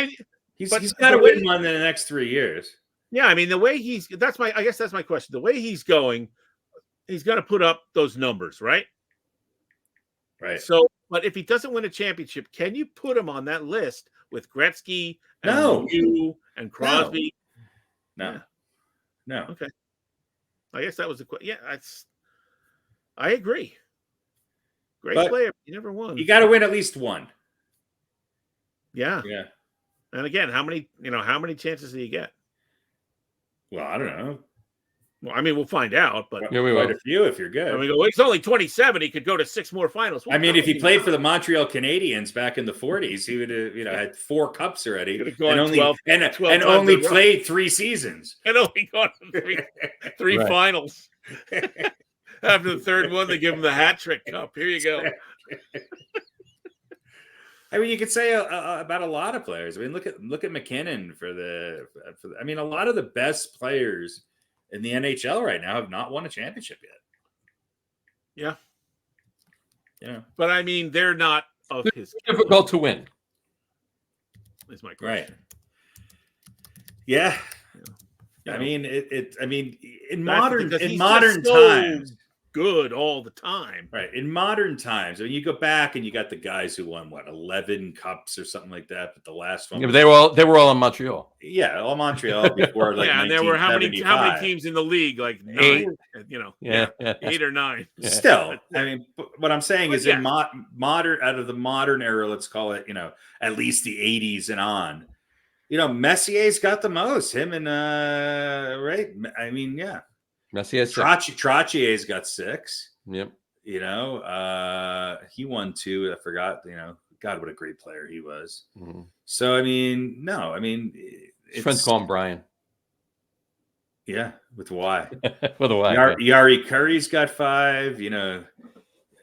he's got to win one in the next 3 years. Yeah, I mean, the way I guess that's my question. The way he's going, he's going to put up those numbers, right? Right. So, but if he doesn't win a championship, can you put him on that list with Gretzky and you and Crosby? No. Okay. I guess that was the question. Yeah, I agree. Great player. He never won. You got to win at least one. Yeah. Yeah. And again, how many chances do you get? Well, I don't know. Well, I mean, we'll find out, but quite a few if you're good. I mean, he's only 27. He could go to 6 more finals. I mean, if he played for the Montreal Canadiens back in the 40s, he would have, had 4 cups already, and only played 3 seasons, and only gone to 3 finals. After the 3rd one, they give him the hat trick cup. Here you go. I mean, you could say about a lot of players. I mean, look at McKinnon for the. I mean, a lot of the best players in the NHL right now have not won a championship yet. Yeah. But I mean, they're not of his. Difficult to win. Is my question. Right. Yeah. I mean, in modern times. Good all the time. Right. In modern times, I mean, you go back and you got the guys who won 11 cups or something like that, but the last one. Yeah, but they were all in Montreal. Yeah, all Montreal before and there were how many teams in the league? Like 9, 8 or 9. Yeah. Still, I mean, what I'm saying is in modern out of the modern era, let's call it, at least the 80s and on. Messier's got the most. Him and right. I mean, yeah. Messier's Trotier's got 6. Yep. He won 2. I forgot. God, what a great player he was. Mm-hmm. So, I mean, no, I mean, His friends call him Brian. Yeah, with Y. With a Y. Yari Curry's got 5. You know,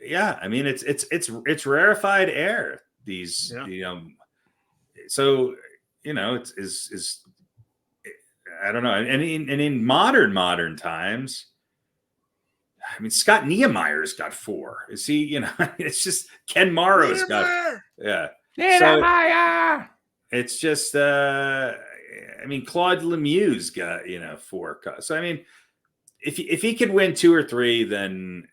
yeah. I mean, it's rarefied air. These, so you know, it's I don't know. And in modern times, I mean, Scott Niemeyer's got 4. Is he? You know, it's just Ken Morrow's got. Yeah. Niemeyer's. It's just. I mean, Claude Lemieux's got 4. So I mean, if he could win 2 or 3, then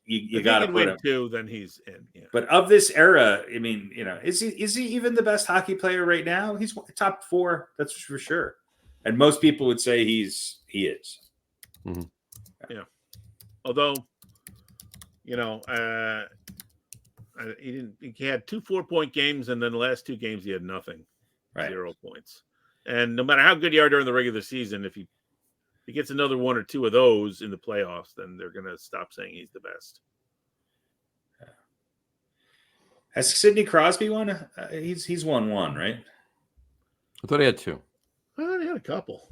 you got to put him. 2, then he's in. Yeah. But of this era, I mean, is he even the best hockey player right now? He's top 4, that's for sure. And most people would say he is. Mm-hmm. Yeah. Although, he had 2 4-point games, and then the last 2 games he had nothing, right. 0 points. And no matter how good you are during the regular season, if he gets another 1 or 2 of those in the playoffs, then they're going to stop saying he's the best. Yeah. Has Sidney Crosby won? He's won 1, right? I thought he had 2. Well, he had a couple.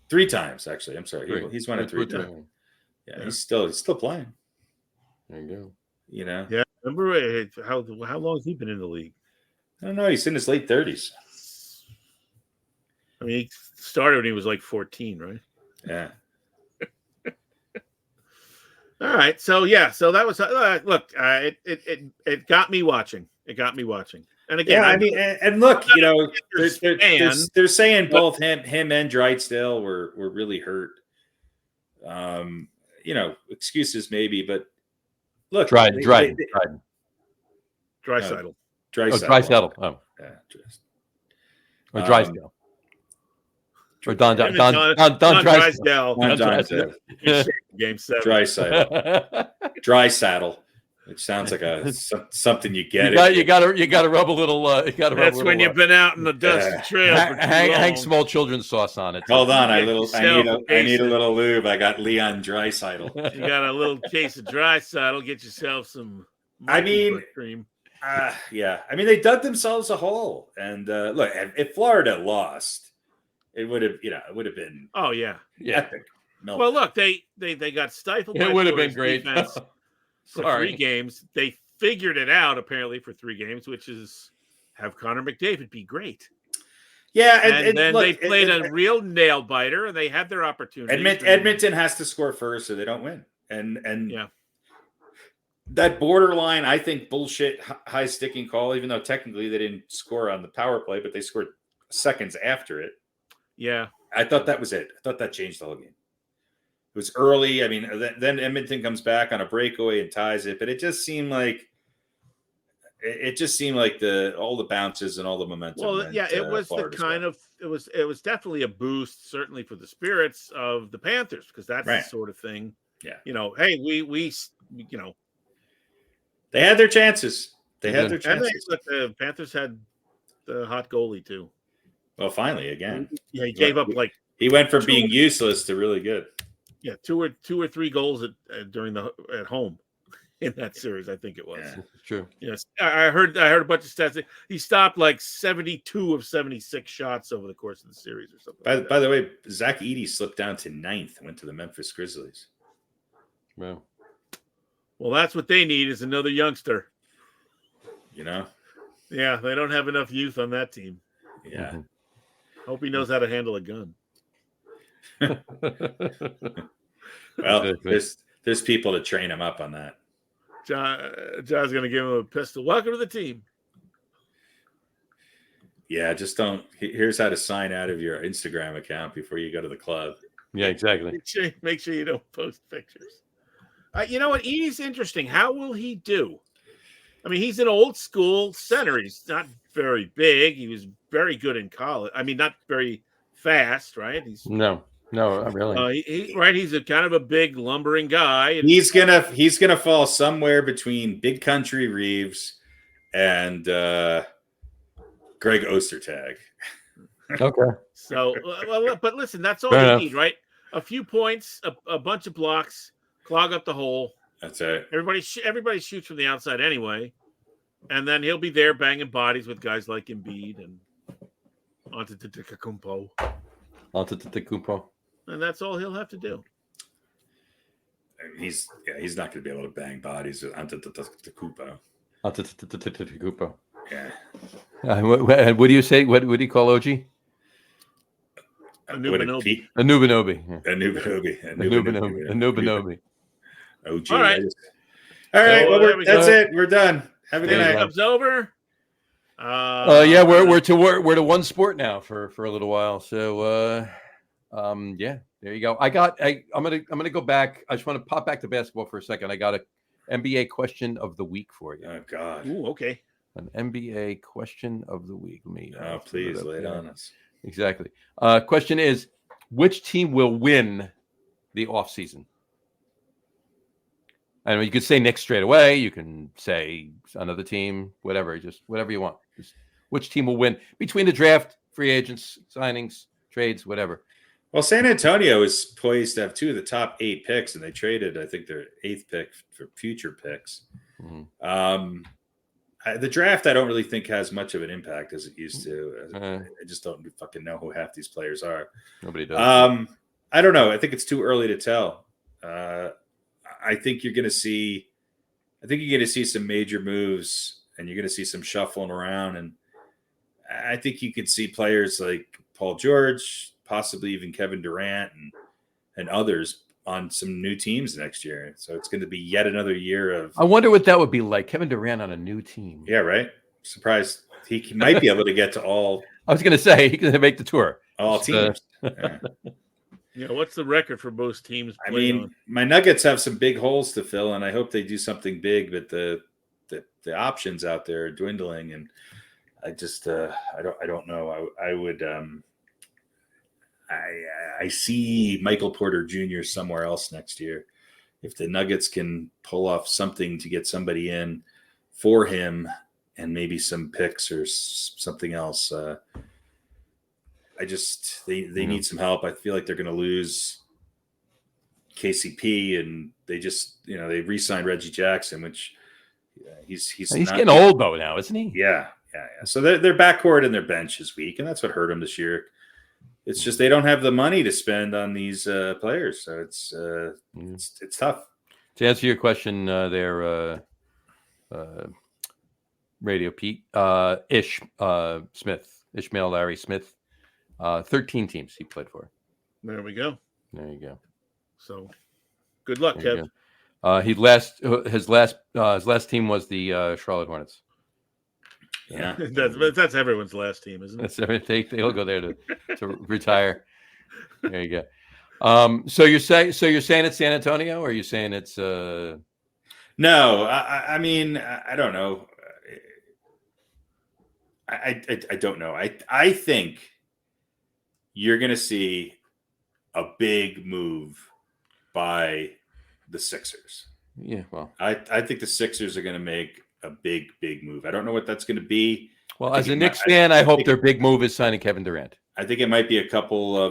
3 times, actually. I'm sorry. 3. He's won it 3 times. Yeah, he's still playing. There you go. Yeah. Remember how long has he been in the league? I don't know. He's in his late 30s. I mean, he started when he was like 14, right? Yeah. All right. So that was look. It got me watching. It got me watching. And again, I mean, and look, they're saying both him and Drysdale were really hurt. Excuses maybe, but look, Drysdale. Draisaitl. Drysdale. Oh, yeah. Or Drysdale. Or Don Drysdale. Game 7. Dry saddle. Which sounds like something you get. You got to rub a little. That's when you've been out in the dusty trail. Hang small children's sauce on it. Hold on, I need a little lube. I got Leon Draisaitl. You got a little case of Draisaitl. Get yourself some. Cream. Yeah. I mean, they dug themselves a hole. And look, if Florida lost, it would have been. Oh yeah, epic. Well, look, they got stifled. It would have been great. For 3 games. They figured it out apparently for 3 games, which is have Connor McDavid be great. Yeah, and then look, they played a real nail biter, and they had their opportunity. Edmonton has to score first, so they don't win. And that borderline, I think, bullshit high sticking call. Even though technically they didn't score on the power play, but they scored seconds after it. Yeah, I thought that was it. I thought that changed the whole game. It was early. I mean, then Edmonton comes back on a breakaway and ties it, but it just seemed like all the bounces and all the momentum. Well, it was it was definitely a boost, certainly for the spirits of the Panthers, because that's the sort of thing. Yeah, hey, we they had their chances. They had their chances. But the Panthers had the hot goalie too. Well, finally, again, he gave up he went from being useless to really good. Yeah, 2 or 3 goals at home in that series, I think it was. Yeah, true. Yes, I heard a bunch of stats. He stopped like 72 of 76 shots over the course of the series, or something. By the way, Zach Edey slipped down to 9th and went to the Memphis Grizzlies. Wow. Well, that's what they need is another youngster. Yeah, they don't have enough youth on that team. Yeah. Mm-hmm. Hope he knows how to handle a gun. Well, there's people to train him up on that. John's going to give him a pistol. Welcome to the team. Yeah, just don't. Here's how to sign out of your Instagram account before you go to the club. Yeah, exactly. Make sure you don't post pictures. You know what? Edey's interesting. How will he do? I mean, he's an old school center. He's not very big. He was very good in college. I mean, not very fast, right? No, not really. He's a kind of a big lumbering guy. And he's gonna fall somewhere between Big Country Reeves and Greg Ostertag. Okay. So, but listen, that's all you need, right? A few points, a bunch of blocks, clog up the hole. That's it. Everybody shoots from the outside anyway. And then he'll be there banging bodies with guys like Embiid and Antetokounmpo. And that's all he'll have to do. He's not going to be able to bang bodies with Antetokounmpo. Yeah. What do you say? What do you call OG? Anubinobi. Anubinobi. OG. All right. All right. So, Well, that's it. We're done. Have a good night. Cup's over. Yeah, we're to one sport now for a little while. So yeah, there you go. I'm gonna go back. I just want to pop back to basketball for a second. I got a NBA question of the week for you. Oh God. Ooh, okay. An NBA question of the week. Let me. Please lay it on us. Exactly. Question is, which team will win the offseason? I know you could say Knicks straight away. You can say another team, whatever. Just whatever you want. Just which team will win between the draft, free agents, signings, trades, whatever. Well, San Antonio is poised to have 2 of the top 8 picks, and they traded, I think, their 8th pick for future picks. Mm-hmm. The draft, I don't really think has much of an impact as it used to. I just don't fucking know who half these players are. Nobody does. I don't know. I think it's too early to tell. I think you're going to see some major moves, and you're going to see some shuffling around. And I think you could see players like Paul George, possibly even Kevin Durant and others on some new teams next year. So it's going to be yet another year of. I wonder what that would be like, Kevin Durant on a new team. Yeah, right. Surprised he might be able to get to all. I was going to say he can make the tour. All teams. Yeah. Yeah, what's the record for most teams? I mean, my Nuggets have some big holes to fill, and I hope they do something big. But the options out there are dwindling, and I just I don't know. I would I see Michael Porter Jr. somewhere else next year. If the Nuggets can pull off something to get somebody in for him, and maybe some picks or something else. They need some help. I feel like they're going to lose KCP, and they re-signed Reggie Jackson, which he's getting old though now, isn't he? Yeah. So their backcourt and their bench is weak, and that's what hurt them this year. It's just they don't have the money to spend on these players, so it's tough. To answer your question, there, Radio Pete, Ishmael Larry Smith. 13 teams he played for. There we go. There you go. So, good luck, Kev. His last team was the Charlotte Hornets. Yeah, that's everyone's last team, isn't it? They'll go there to retire. There you go. So you're saying it's San Antonio, or are you saying it's? No, I mean I don't know. I don't know. I think you're going to see a big move by the Sixers. Yeah, well, I think the Sixers are going to make a big move. I don't know what that's going to be. Well, as a Knicks fan, I hope their big move is signing Kevin Durant. I think it might be a couple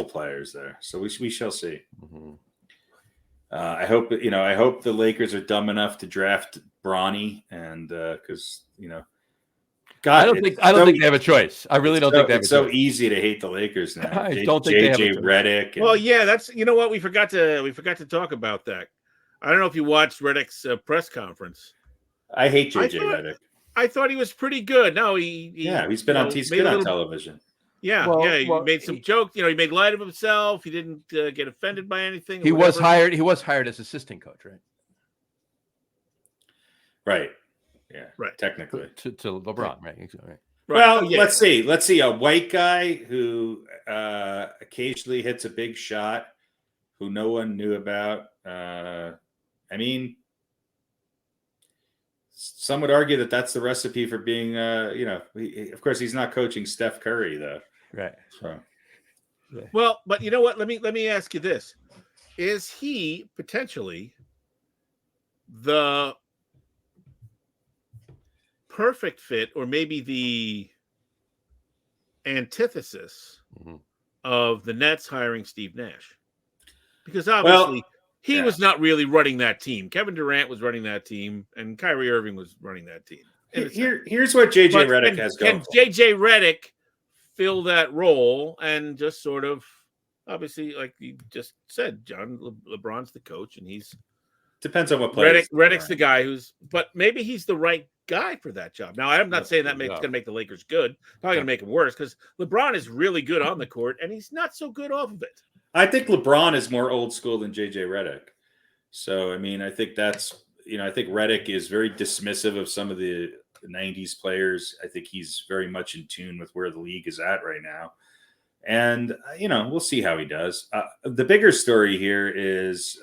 players there. So we shall see. Mm-hmm. I hope the Lakers are dumb enough to draft Bronny, and because God, I don't think they have a choice. I really don't think they have a choice. It's so easy to hate the Lakers now. I don't think they have a choice. Redick. Well, yeah, that's what we forgot to talk about that. I don't know if you watched Redick's press conference. I hate JJ Redick. I thought he was pretty good. No, he's been on television. Yeah, he made some jokes. He made light of himself. He didn't get offended by anything. He was hired as assistant coach, right? Right. Yeah. Right. Technically. To LeBron, right? Exactly. Right. Well, yeah. Let's see. A white guy who occasionally hits a big shot, who no one knew about. I mean, some would argue that that's the recipe for being, of course, he's not coaching Steph Curry, though. Right. So. Yeah. Well, but you know what? Let me ask you this: is he potentially the perfect fit, or maybe the antithesis of the Nets hiring Steve Nash? Because obviously he was not really running that team. Kevin Durant was running that team, and Kyrie Irving was running that team. Here's what JJ Redick has going. Can JJ Redick fill that role and just sort of, obviously, like you just said, John, LeBron's the coach, and he's depends on what players. Redick's the guy but maybe he's the right guy for that job. Now, I'm not saying that it's going to make the Lakers good. Probably going to make them worse because LeBron is really good on the court, and he's not so good off of it. I think LeBron is more old school than JJ Redick. So, I mean, I think that's, I think Redick is very dismissive of some of the 90s players. I think he's very much in tune with where the league is at right now. And, we'll see how he does. The bigger story here is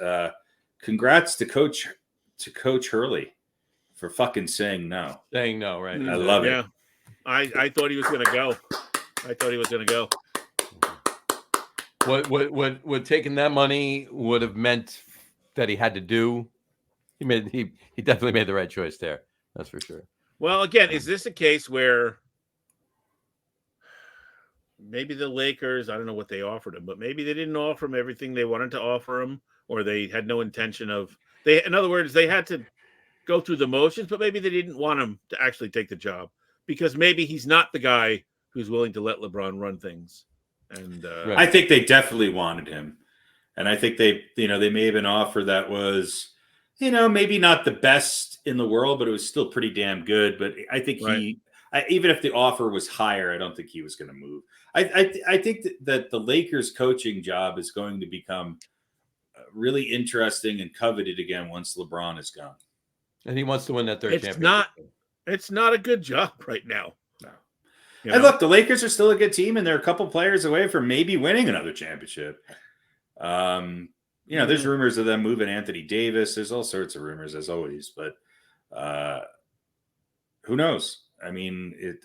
congrats to Coach Hurley for fucking saying no. Saying no, right? I love it. I thought he was going to go. What taking that money would have meant that he had to do. He definitely made the right choice there. That's for sure. Well, again, is this a case where maybe the Lakers, I don't know what they offered him, but maybe they didn't offer him everything they wanted to offer him, or they had no intention of in other words, they had to go through the motions, but maybe they didn't want him to actually take the job because maybe he's not the guy who's willing to let LeBron run things. And right. I think they definitely wanted him. And I think they made an offer that was, maybe not the best in the world, but it was still pretty damn good. But I think even if the offer was higher, I don't think he was going to move. I think that the Lakers coaching job is going to become really interesting and coveted again once LeBron is gone. And he wants to win that third championship. It's not a good job right now. No. And look, the Lakers are still a good team, and they're a couple players away from maybe winning another championship. There's rumors of them moving Anthony Davis. There's all sorts of rumors, as always, but who knows? I mean,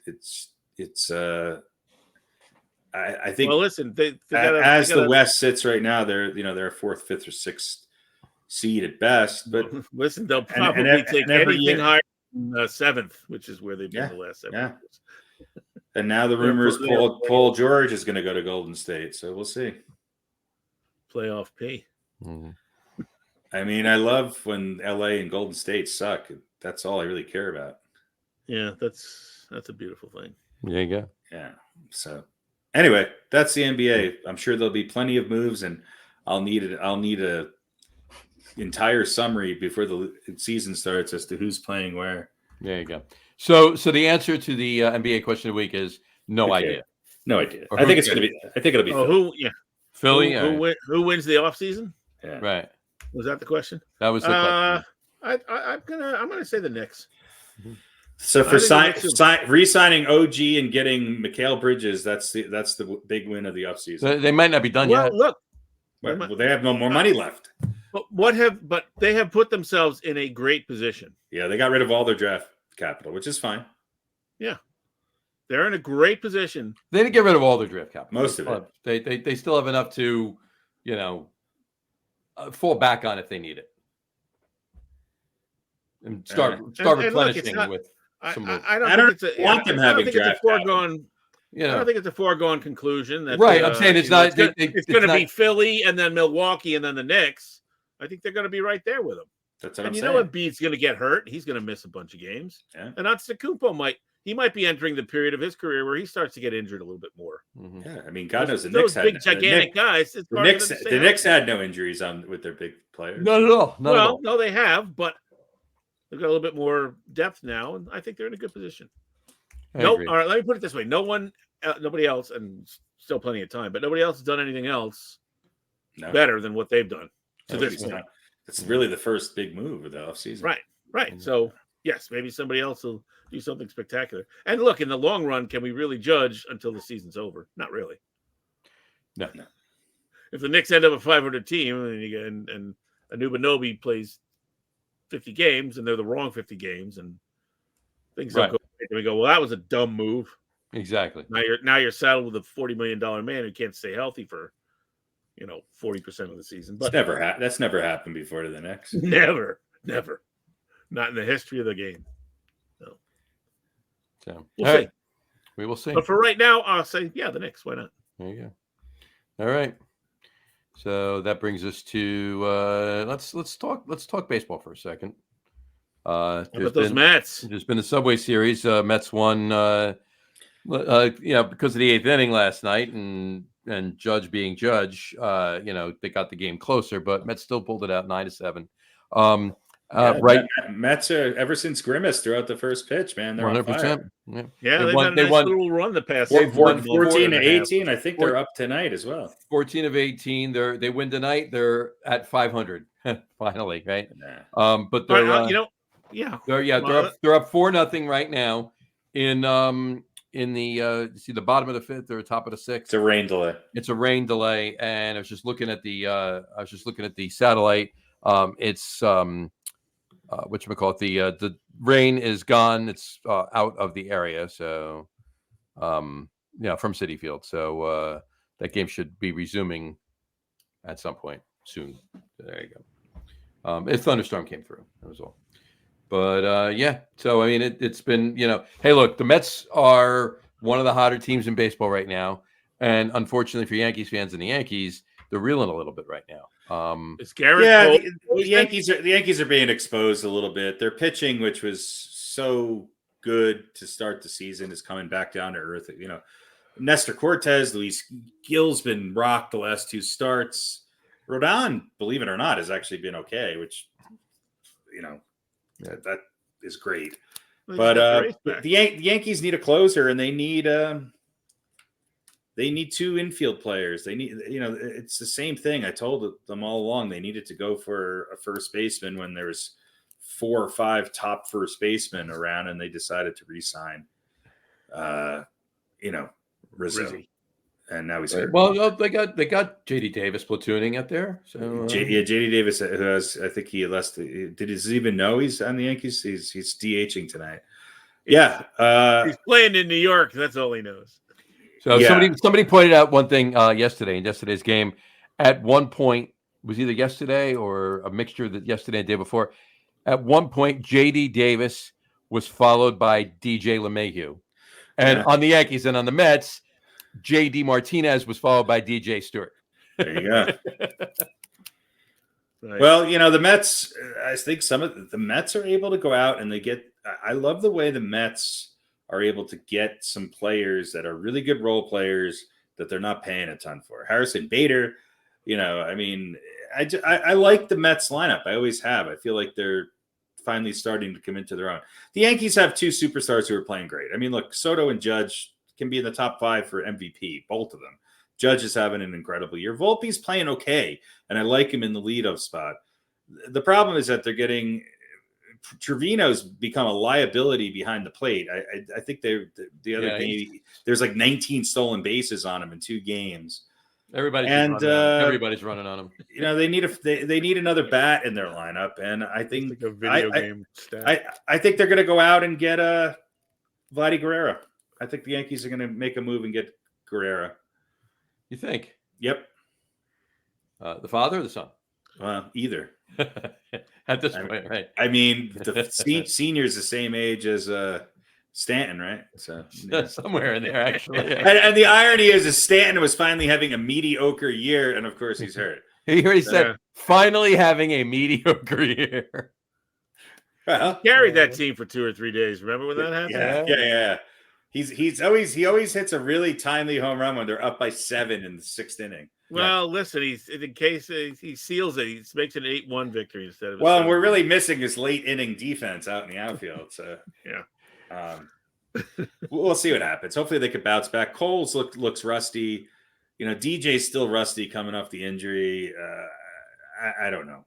I think. Well, listen, as the West sits right now, they're a fourth, fifth, or sixth seed at best. But listen, they'll probably take anything higher than seventh, which is where they've been the last 7 years. And now the rumor is Paul George is going to go to Golden State, so we'll see. Playoff P. Mm-hmm. I mean, I love when LA and Golden State suck. That's all I really care about. Yeah, that's a beautiful thing. There you go. Yeah. So anyway, that's the NBA. I'm sure there'll be plenty of moves, and I'll need a entire summary before the season starts as to who's playing where. There you go. So the answer to the NBA question of the week is no idea. No idea. I think it's going to be. I think it'll be. Philly. Who wins the offseason? Yeah. Right. Was that the question? That was the question. I'm gonna say the Knicks. So for re-signing OG and getting Mikal Bridges, that's the big win of the offseason. They might not be done yet. Look, well, they have no more money left. But they have put themselves in a great position. Yeah, they got rid of all their draft capital, which is fine. Yeah, they're in a great position. They didn't get rid of all their draft capital. Most of it. They still have enough to, fall back on if they need it, and start replenishing with some more. I don't think it's a foregone. I don't think it's a foregone conclusion. That, right. I'm saying it's not. It's going to be Philly and then Milwaukee and then the Knicks. I think they're going to be right there with them. That's what I'm saying. saying. Embiid's going to get hurt. He's going to miss a bunch of games. Yeah. And Antetokounmpo might be entering the period of his career where he starts to get injured a little bit more. Mm-hmm. Yeah, I mean, God knows the Knicks had big gigantic guys. The Knicks had no injuries with their big players. Not at all. No, they have, but they've got a little bit more depth now, and I think they're in a good position. All right, let me put it this way: nobody else, and still plenty of time, but nobody else has done anything else better than what they've done to this point. It's really the first big move of the offseason. Right. So, yes, maybe somebody else will do something spectacular. And look, in the long run, can we really judge until the season's over? Not really. No. If the Knicks end up a 500 team and Anunoby plays 50 games and they're the wrong 50 games and things don't go right, we go, well, that was a dumb move. Exactly. Now you're saddled with a $40 million man who can't stay healthy for 40% of the season. But that's never happened before to the Knicks. Never. Not in the history of the game. No. So we'll see. Right. We will see. But for right now, I'll say, the Knicks. Why not? There you go. All right. So that brings us to let's talk baseball for a second. But those Mets. There's been the Subway Series. Mets won, because of the eighth inning last night, and Judge being Judge, they got the game closer, but Mets still pulled it out 9-7. Right, Mets are ever since Grimace throughout the first pitch, man. They're 100%. Yeah, they've had a nice little run the past. They've won 14-18. I think they're up tonight as well. 14 of 18. They win tonight. They're at 500 finally, right? Nah. But they're they're up 4-0 right now in the see the bottom of the fifth or top of the sixth. It's a rain delay. It's a rain delay, and I was just looking at the satellite. It's whatchamacallit, the rain is gone. It's out of the area, so from Citi Field. So that game should be resuming at some point soon. There you go. A thunderstorm came through. That was all. But so I mean, it's been, hey, look, the Mets are one of the hotter teams in baseball right now, and unfortunately for Yankees fans and the Yankees, they're reeling a little bit right now. Is Garrett the Yankees are being exposed a little bit. Their pitching, which was so good to start the season, is coming back down to earth. Nestor Cortez, Luis Gil's been rocked the last two starts. Rodon, believe it or not, has actually been okay, which that is great. But the Yankees need a closer, and they need two infield players. They need, it's the same thing. I told them all along. They needed to go for a first baseman when there's 4 or 5 top first basemen around, and they decided to re-sign, Rizzo. And now he's hurt. Well, they got JD Davis platooning out there. So JD Davis, who has, I think he left. Does he even know he's on the Yankees? He's DHing tonight. Yeah, he's playing in New York. That's all he knows. So somebody pointed out one thing yesterday in yesterday's game. At one point, it was either yesterday or a mixture that yesterday and the day before. At one point, JD Davis was followed by DJ LeMahieu, and on the Yankees and on the Mets, JD Martinez was followed by DJ Stewart. There you go. Right. Well, the Mets, I think some of the Mets are able to go out and I love the way the Mets are able to get some players that are really good role players that they're not paying a ton for. Harrison Bader, I like the Mets lineup. I always have. I feel like they're finally starting to come into their own. The Yankees have 2 superstars who are playing great. I mean, look, Soto and Judge can be in the top 5 for MVP, both of them. Judge is having an incredible year. Volpe's playing okay, and I like him in the leadoff spot. The problem is that they're getting Trevino's become a liability behind the plate. I think the other day there's like 19 stolen bases on him in 2 games. Everybody's running on him. They need another bat in their lineup, and I think like a video game stat. I think they're going to go out and get Vladdy Guerrero. I think the Yankees are going to make a move and get Guerrero. You think? Yep. The father or the son? Either. At this point, right? I mean, the senior's the same age as Stanton, right? So somewhere in there, actually. Yeah. And the irony is Stanton was finally having a mediocre year, and of course he's hurt. He already said, finally having a mediocre year. Well, carried that team for 2 or 3 days. Remember when that happened? Yeah. He always hits a really timely home run when they're up by 7 in the 6th inning. Well, listen, he's in case he seals it, he makes it an 8-1 victory instead of. Well, and we're really missing his late inning defense out in the outfield. So yeah, we'll see what happens. Hopefully, they could bounce back. Coles looks rusty. DJ's still rusty coming off the injury. I don't know.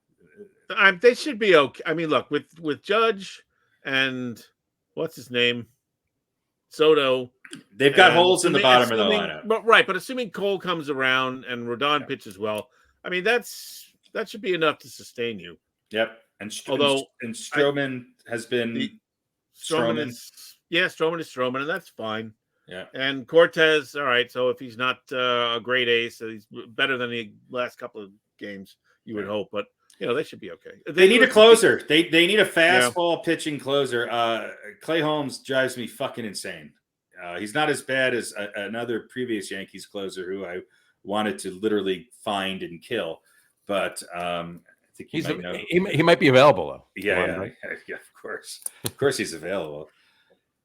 They should be okay. I mean, look, with Judge and what's his name, Soto. They've got holes in the bottom of the lineup. But assuming Cole comes around and Rodon pitches well, I mean, that should be enough to sustain you. Yep. And Stroman has been Stroman is Stroman, and that's fine. Yeah. And Cortez, all right. So if he's not a great ace, he's better than the last couple of games, you would hope. But they should be okay. They need a closer. They need a fastball pitching closer. Clay Holmes drives me fucking insane. He's not as bad as another previous Yankees closer who wanted to literally find and kill. But I think he might be available though. Yeah, of course he's available.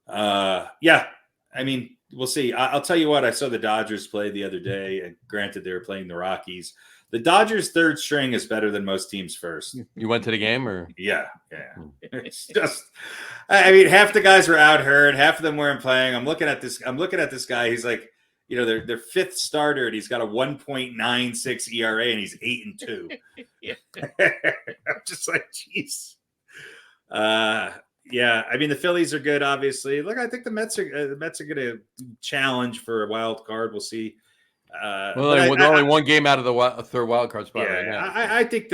Yeah, I mean, we'll see. I'll tell you what. I saw the Dodgers play the other day, and granted, they were playing the Rockies. The Dodgers' third string is better than most teams' first. You went to the game, or yeah. It's just, I mean, half the guys were out hurt, half of them weren't playing. I'm looking at this guy. He's like, their fifth starter, and he's got a 1.96 ERA, and he's 8-2. I'm just like, jeez. Yeah, I mean, the Phillies are good, obviously. Look, I think the Mets are going to challenge for a wild card. We'll see. They're only one game out of the third wild card spot right now. I think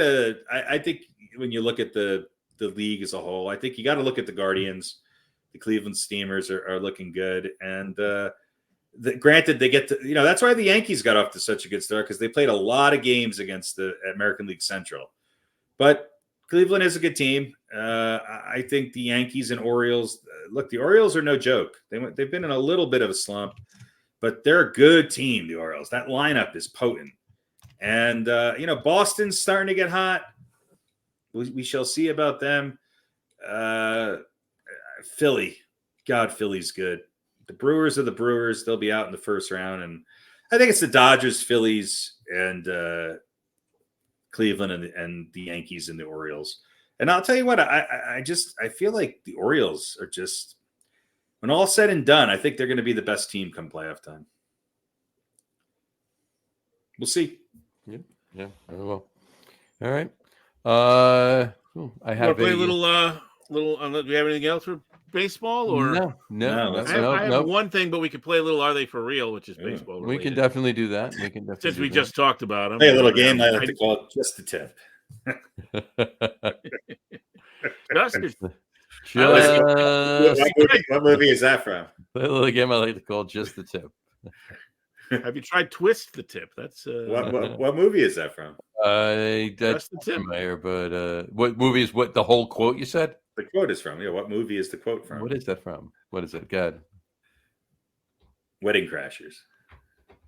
when you look at the league as a whole, I think you got to look at the Guardians. The Cleveland Steamers are looking good, and granted, they get to that's why the Yankees got off to such a good start, because they played a lot of games against the American League Central, but Cleveland is a good team. I think the Yankees and Orioles. Look, the Orioles are no joke. They've been in a little bit of a slump. But they're a good team, the Orioles. That lineup is potent. And, Boston's starting to get hot. We shall see about them. Philly. God, Philly's good. The Brewers are the Brewers. They'll be out in the first round. And I think it's the Dodgers, Phillies, and Cleveland, and the Yankees and the Orioles. And I'll tell you what, I feel like the Orioles are just... When all said and done, I think they're going to be the best team come playoff time. We'll see. Yeah, very well. All right. I have play a little. Do we have anything else for baseball? Or no. I have one thing, but we could play a little. Are they for real? Which is baseball. We can definitely do that. Since we just talked about them. Play a little game. I like to call it Just the Tip. What movie is that from? A little game I like to call Just the Tip. Have you tried Twist the Tip? That's what movie is that from? That's the tip, Mayor. But what movie is what the whole quote you said? The quote is from. Yeah, what movie is the quote from? What is that from? What is it? God. Wedding Crashers.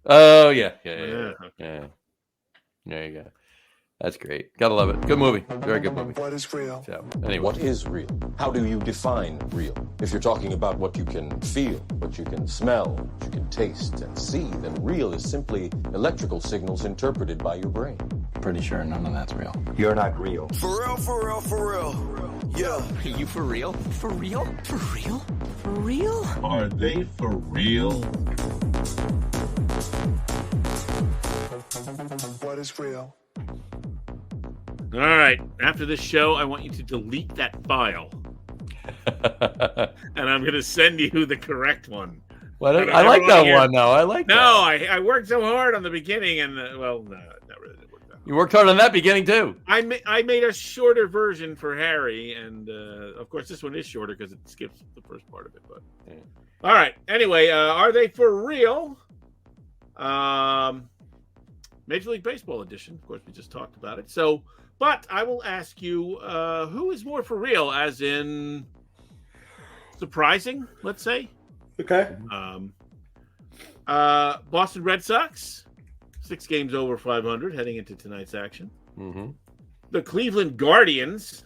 Oh yeah. There you go. That's great. Gotta love it. Good movie. Very good movie. What is real? So, anyway. What is real? How do you define real? If you're talking about what you can feel, what you can smell, what you can taste and see, then real is simply electrical signals interpreted by your brain. Pretty sure none of that's real. You're not real. For real. Yeah. Are you for real? For real? For real? For real? Are they for real? What is real? All right. After this show, I want you to delete that file. And I'm going to send you the correct one. Well, I like that one, though. I like that. No, I worked so hard on the beginning, and, no, not really. It worked out. You worked hard on that beginning, too. I made a shorter version for Harry, and, of course, this one is shorter because it skips the first part of it. But yeah. All right. Anyway, are they for real? Major League Baseball edition. Of course, we just talked about it. So, but I will ask you, who is more for real, as in surprising, let's say? Okay. Boston Red Sox, 6 games over 500 heading into tonight's action. Mm-hmm. The Cleveland Guardians,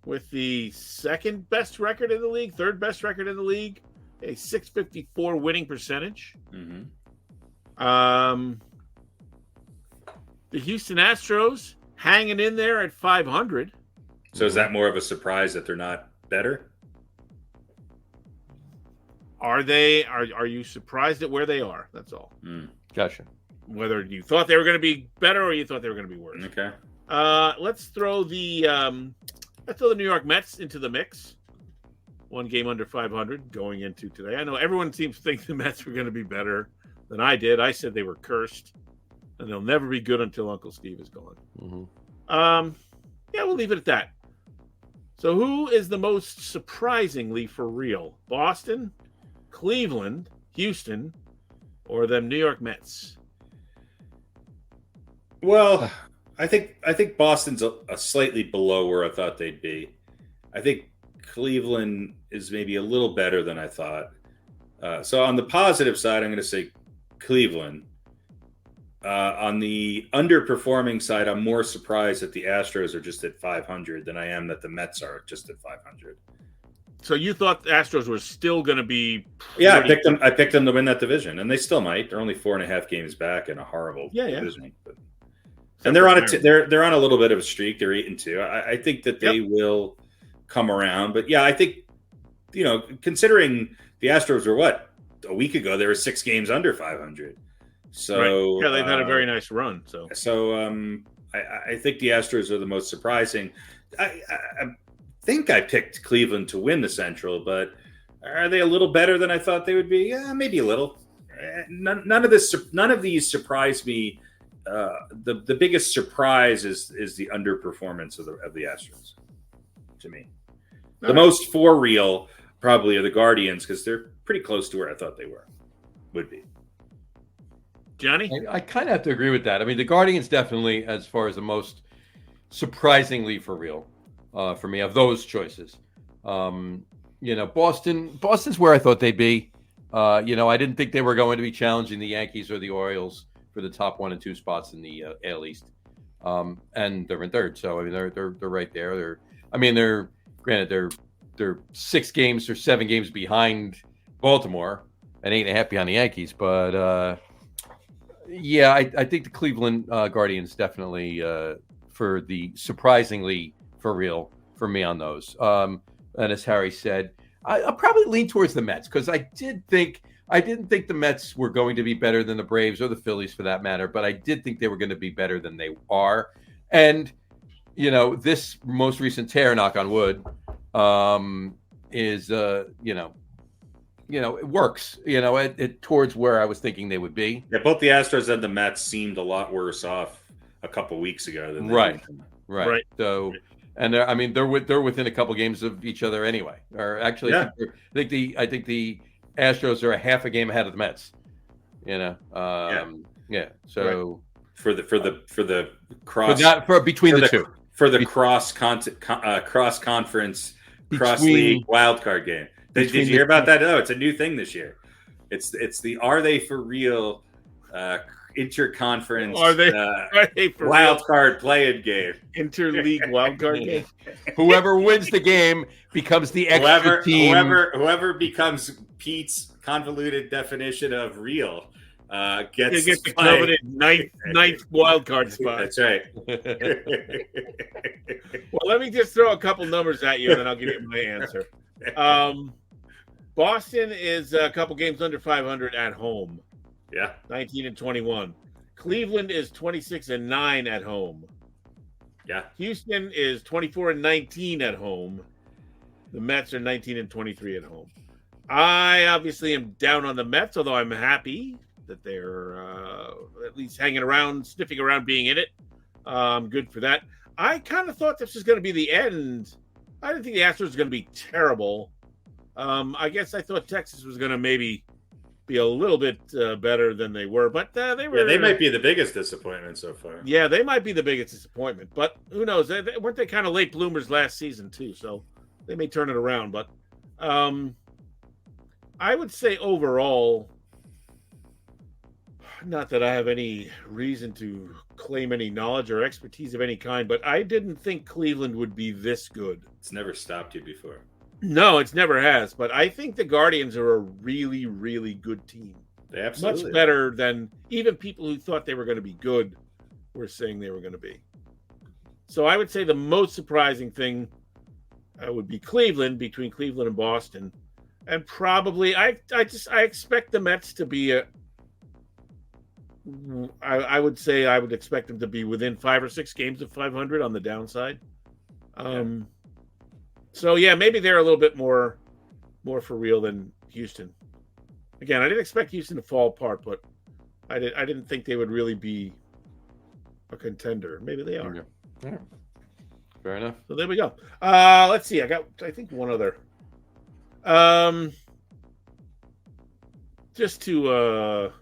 with the second best record in the league, third best record in the league, a .654 winning percentage. Mm-hmm. The Houston Astros hanging in there at 500. So is that more of a surprise that they're not better? Are they? Are you surprised at where they are? That's all. Gotcha. Whether you thought they were going to be better or you thought they were going to be worse. Okay. Let's throw the New York Mets into the mix. 1 game under 500 going into today. I know everyone seems to think the Mets were going to be better than I did. I said they were cursed, and they'll never be good until Uncle Steve is gone. Mm-hmm. Yeah, we'll leave it at that. So who is the most surprisingly for real? Boston, Cleveland, Houston, or them New York Mets? Well, I think Boston's a slightly below where I thought they'd be. I think Cleveland is maybe a little better than I thought. So on the positive side, I'm going to say Cleveland. On the underperforming side, I'm more surprised that the Astros are just at 500 than I am that the Mets are just at 500. So you thought the Astros were still going to be? Yeah, I picked them to win that division, and they still might. They're only 4.5 games back in a horrible division. But, and they're on they're on a little bit of a streak. They're 8-2. I think that they will come around. But yeah, I think considering the Astros were a week ago, they were 6 games under 500. So yeah, they've had a very nice run. So I think the Astros are the most surprising. I think I picked Cleveland to win the Central, but are they a little better than I thought they would be? Yeah, maybe a little. None of these surprised me. The biggest surprise is the underperformance of the Astros. To me, the most for real probably are the Guardians because they're pretty close to where I thought they would be. Johnny, I kind of have to agree with that. I mean, the Guardians definitely, as far as the most surprisingly for real. For me, of those choices, Boston's where I thought they'd be. I didn't think they were going to be challenging the Yankees or the Orioles for the top 1 and 2 spots in the AL East, and they're in third. So I mean, they're right there. They're 6 games or 7 games behind Baltimore and 8.5 behind the Yankees. But I think the Cleveland Guardians definitely for the surprisingly for real for me on those. And as Harry said, I'll probably lean towards the Mets because I didn't think the Mets were going to be better than the Braves or the Phillies for that matter, but I did think they were going to be better than they are. And, this most recent tear, knock on wood, is, it works, it towards where I was thinking they would be. Yeah, both the Astros and the Mets seemed a lot worse off a couple weeks ago than they right. did. So, and they're within a couple games of each other anyway. Or actually, I think the Astros are a half a game ahead of the Mets. So for the cross between the two for the cross conference cross league wild card game. Did you hear about that? Oh, it's a new thing this year. It's the Are They For Real interconference are they for wild real? Card play-in game. Interleague wild card game. Whoever wins the game becomes the extra team. Whoever becomes Pete's convoluted definition of real gets the coveted ninth wild card spot. That's right. Well, let me just throw a couple numbers at you, and then I'll give you my answer. Boston is a couple games under 500 at home. Yeah, 19-21. Cleveland is 26-9 at home. Yeah. Houston is 24-19 at home. The Mets are 19-23 at home. I obviously am down on the Mets, although I'm happy that they're at least hanging around, sniffing around, being in it. Good for that. I kind of thought this was going to be the end. I didn't think the Astros was going to be terrible. I guess I thought Texas was going to maybe be a little bit better than they were, but they were. Yeah, they might be the biggest disappointment so far. Yeah, they might be the biggest disappointment, but who knows? Weren't they kind of late bloomers last season too? So they may turn it around. But I would say overall, not that I have any reason to claim any knowledge or expertise of any kind, but I didn't think Cleveland would be this good. It's never stopped you before. No, it's never has. But I think the Guardians are a really, really good team. They absolutely much better than even people who thought they were going to be good were saying they were going to be. So I would say the most surprising thing would be Cleveland, between Cleveland and Boston, and probably I expect the Mets to be I would say I would expect them to be within 5 or 6 games of 500 on the downside. So yeah, maybe they're a little bit more for real than Houston. Again, I didn't expect Houston to fall apart, but I didn't think they would really be a contender. Maybe they are. Yeah. Fair enough. So there we go. Let's see. I think one other. Just to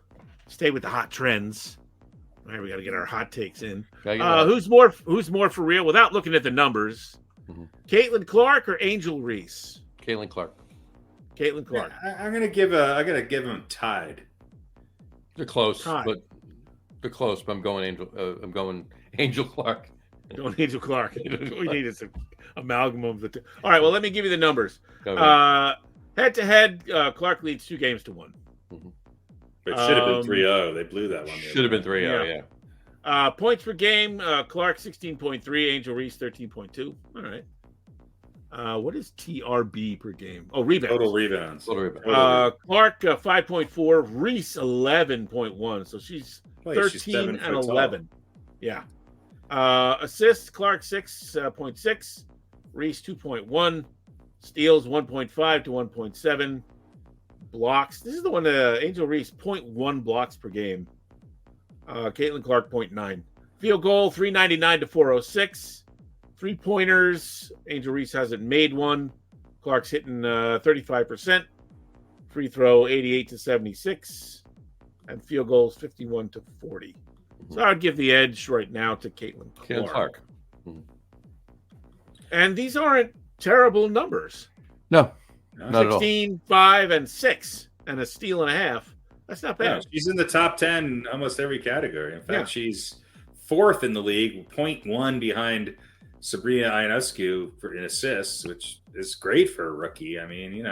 stay with the hot trends. All right, we got to get our hot takes in. Who's more for real without looking at the numbers? Mm-hmm. Caitlin Clark or Angel Reese? Caitlin Clark. Caitlin Clark. I'm gonna give him tied. They're close, tied. but They're close, but I'm going Angel Clark. Don't Angel Clark. We need is an amalgam of the two. All right, well, let me give you the numbers. Go ahead. Head-to-head, Clark leads 2-1. It should have been 3-0. They blew that one. Should have been 3-0, yeah. Points per game, Clark 16.3, Angel Reese 13.2. All right. What is TRB per game? Oh, rebounds. Total rebounds. Clark 5.4, Reese 11.1. So she's 13 and 11. Yeah. Assists, Clark 6.6, Reese 2.1, steals 1.5 to 1.7, blocks. This is the one Angel Reese 0.1 blocks per game. Caitlin Clark 0.9. Field goal 399 to 406. 3-pointers, Angel Reese hasn't made one. Clark's hitting 35%. Free throw 88 to 76. And field goals 51 to 40. So I'd give the edge right now to Caitlin Clark. And these aren't terrible numbers. No, not at all. 16, 5, and 6, and a steal and a half. That's not bad. Yeah, she's in the top 10 almost every category. In fact, she's 4th in the league, 0.1 behind Sabrina Ionescu in assists, which is great for a rookie. I mean,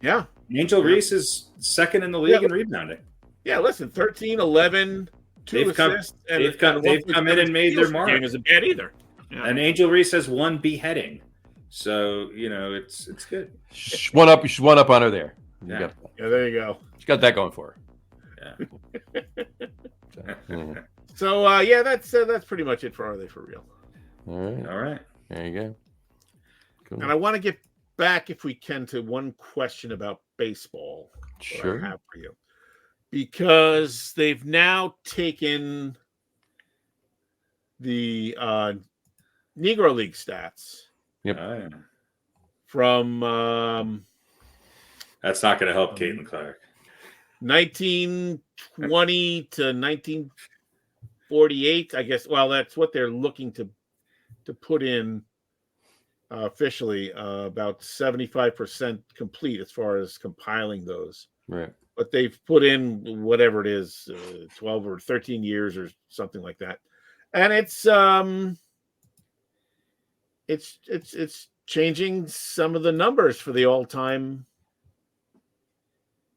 Yeah. Angel Reese is 2nd in the league in rebounding. Yeah, listen, 13, 11, 2 assists. They've come in and made their mark. Game isn't bad either. Yeah. And Angel Reese has 1 beheading. So, it's good. One up on her there. Yeah. There you go. She's got that going for Yeah. So, that's pretty much it for Are They For Real? All right. There you go. Cool. And I want to get back, if we can, to one question about baseball. Sure. That I have for you. Because they've now taken the Negro League stats. Yep. From that's not going to help Caitlin Clark. 1920 to 1948, I guess. Well, that's what they're looking to put in officially. About 75% complete as far as compiling those. Right. But they've put in whatever it is, 12 or 13 years or something like that, and it's changing some of the numbers for the all-time,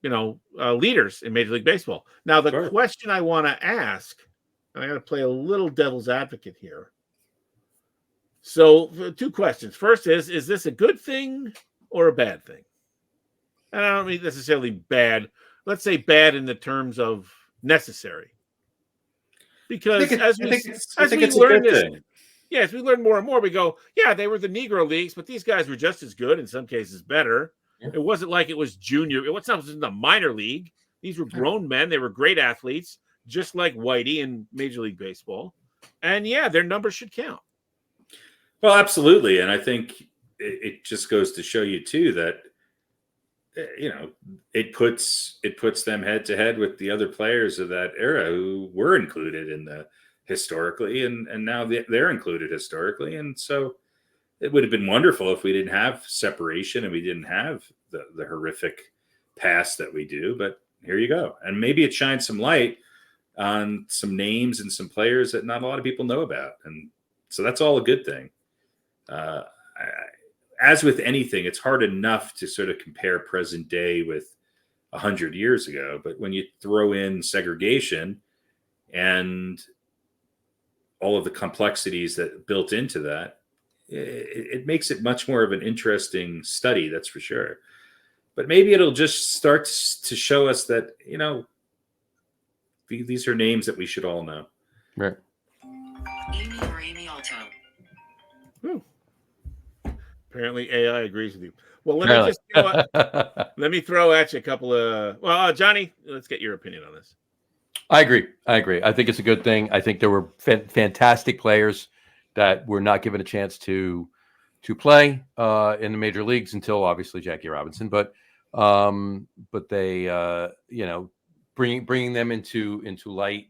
leaders in Major League Baseball. Now, the question I want to ask, and I got to play a little devil's advocate here. So, 2 questions. First is this a good thing or a bad thing? And I don't mean necessarily bad. Let's say bad in the terms of necessary. Because as we learn this, as we learn more and more, we go, they were the Negro Leagues, but these guys were just as good, in some cases better. Yeah. It wasn't like it was junior. It wasn't in the minor league. These were grown men. They were great athletes, just like Whitey in Major League Baseball. And, their numbers should count. Well, absolutely. And I think it just goes to show you, too, that it puts them head to head with the other players of that era who were included in the historically, and now they're included historically. And so it would have been wonderful if we didn't have separation and we didn't have the horrific past that we do. But here you go. And maybe it shines some light on some names and some players that not a lot of people know about. And so that's all a good thing. As with anything, it's hard enough to sort of compare present day with 100 years ago. But when you throw in segregation and all of the complexities that built into that, it makes it much more of an interesting study, that's for sure. But maybe it'll just start to show us that, these are names that we should all know. Right. Amy Alto. Apparently AI agrees with you. Well, let me throw at you a couple of, Johnny, let's get your opinion on this. I agree. I think it's a good thing. I think there were fantastic players that were not given a chance to play in the major leagues until obviously Jackie Robinson, but they bringing them into light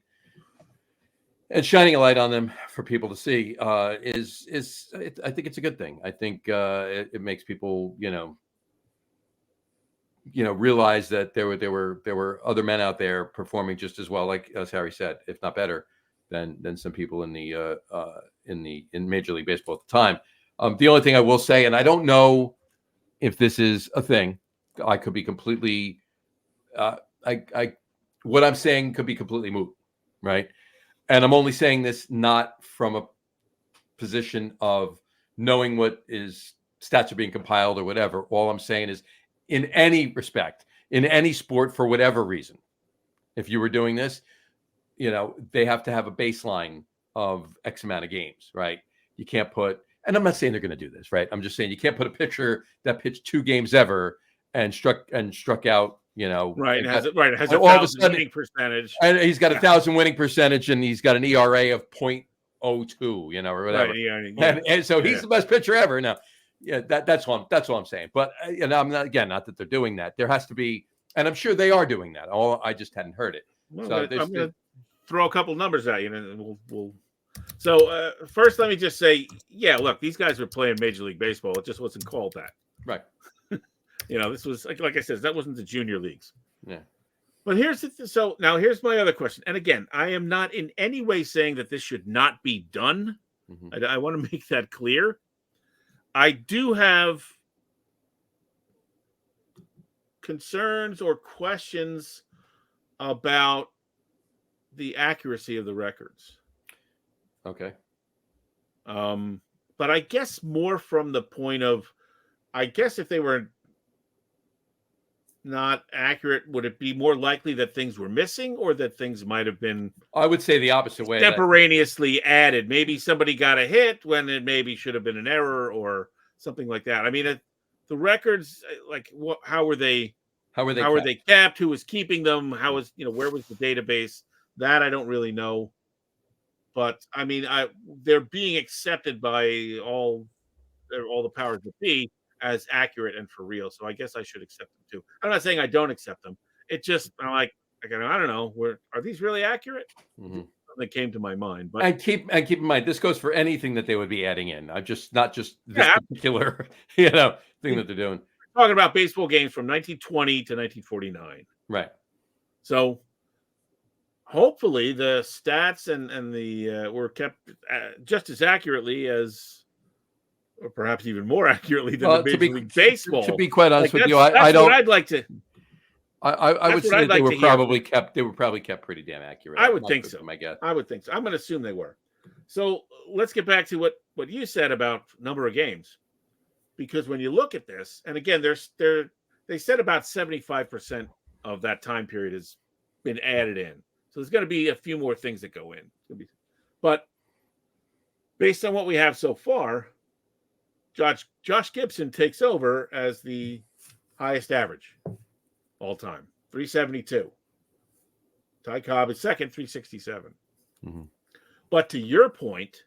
and shining a light on them for people to see I think it's a good thing. I think it makes people realize that there were other men out there performing just as well, like as Harry said, if not better than some people in Major League Baseball at the time. The only thing I will say, and I don't know if this is a thing, I could be completely, what I'm saying could be completely moot, right? And I'm only saying this not from a position of knowing what is stats are being compiled or whatever. All I'm saying is, in any respect, in any sport, for whatever reason, if you were doing this, they have to have a baseline of X amount of games, right? You can't put, and I'm not saying they're going to do this, right? I'm just saying you can't put a pitcher that pitched 2 games ever and struck out, Right. It has a 1,000 winning percentage. And he's got 1,000 winning percentage, and he's got an ERA of 0.02, or whatever. Right, yeah. And so he's the best pitcher ever. Now, that's all I'm saying. But I'm not that they're doing that. There has to be, and I'm sure they are doing that. I just hadn't heard it. Well, So I'm going to throw a couple numbers at you, and we'll. So first, let me just say, look, these guys were playing Major League Baseball. It just wasn't called that. Right. This was like I said, that wasn't the junior leagues. Yeah. But here's my other question. And again, I am not in any way saying that this should not be done. Mm-hmm. I want to make that clear. I do have concerns or questions about the accuracy of the records. Okay. But I guess more from the point of, if they were not accurate, would it be more likely that things were missing, or that things might have been, I would say, the opposite way, contemporaneously added? Maybe somebody got a hit when it maybe should have been an error or something like that. I mean, the records, how were they kept? Who was keeping them? How was, where was the database? That I don't really know. But I mean, they're being accepted by all the powers that be as accurate and for real. So I guess I should accept them too. I'm not saying I don't accept them. It just, I'm like, I don't know. Are these really accurate? Mm-hmm. That came to my mind. But and keep in mind, this goes for anything that they would be adding in. Not just this particular thing that they're doing. We're talking about baseball games from 1920 to 1949. Right. So hopefully the stats and the were kept just as accurately as, or perhaps even more accurately than the Major League Baseball. To be quite honest with you, I don't. What I'd like to. I would say they were probably kept. They were probably kept pretty damn accurate. I would think so. I guess. I would think so. I'm going to assume they were. So let's get back to what you said about number of games, because when you look at this, and again, they said about 75% of that time period has been added in. So there's going to be a few more things that go in. But based on what we have so far, Josh Gibson takes over as the highest average all time, 372. Ty Cobb is second, 367. Mm-hmm. But to your point,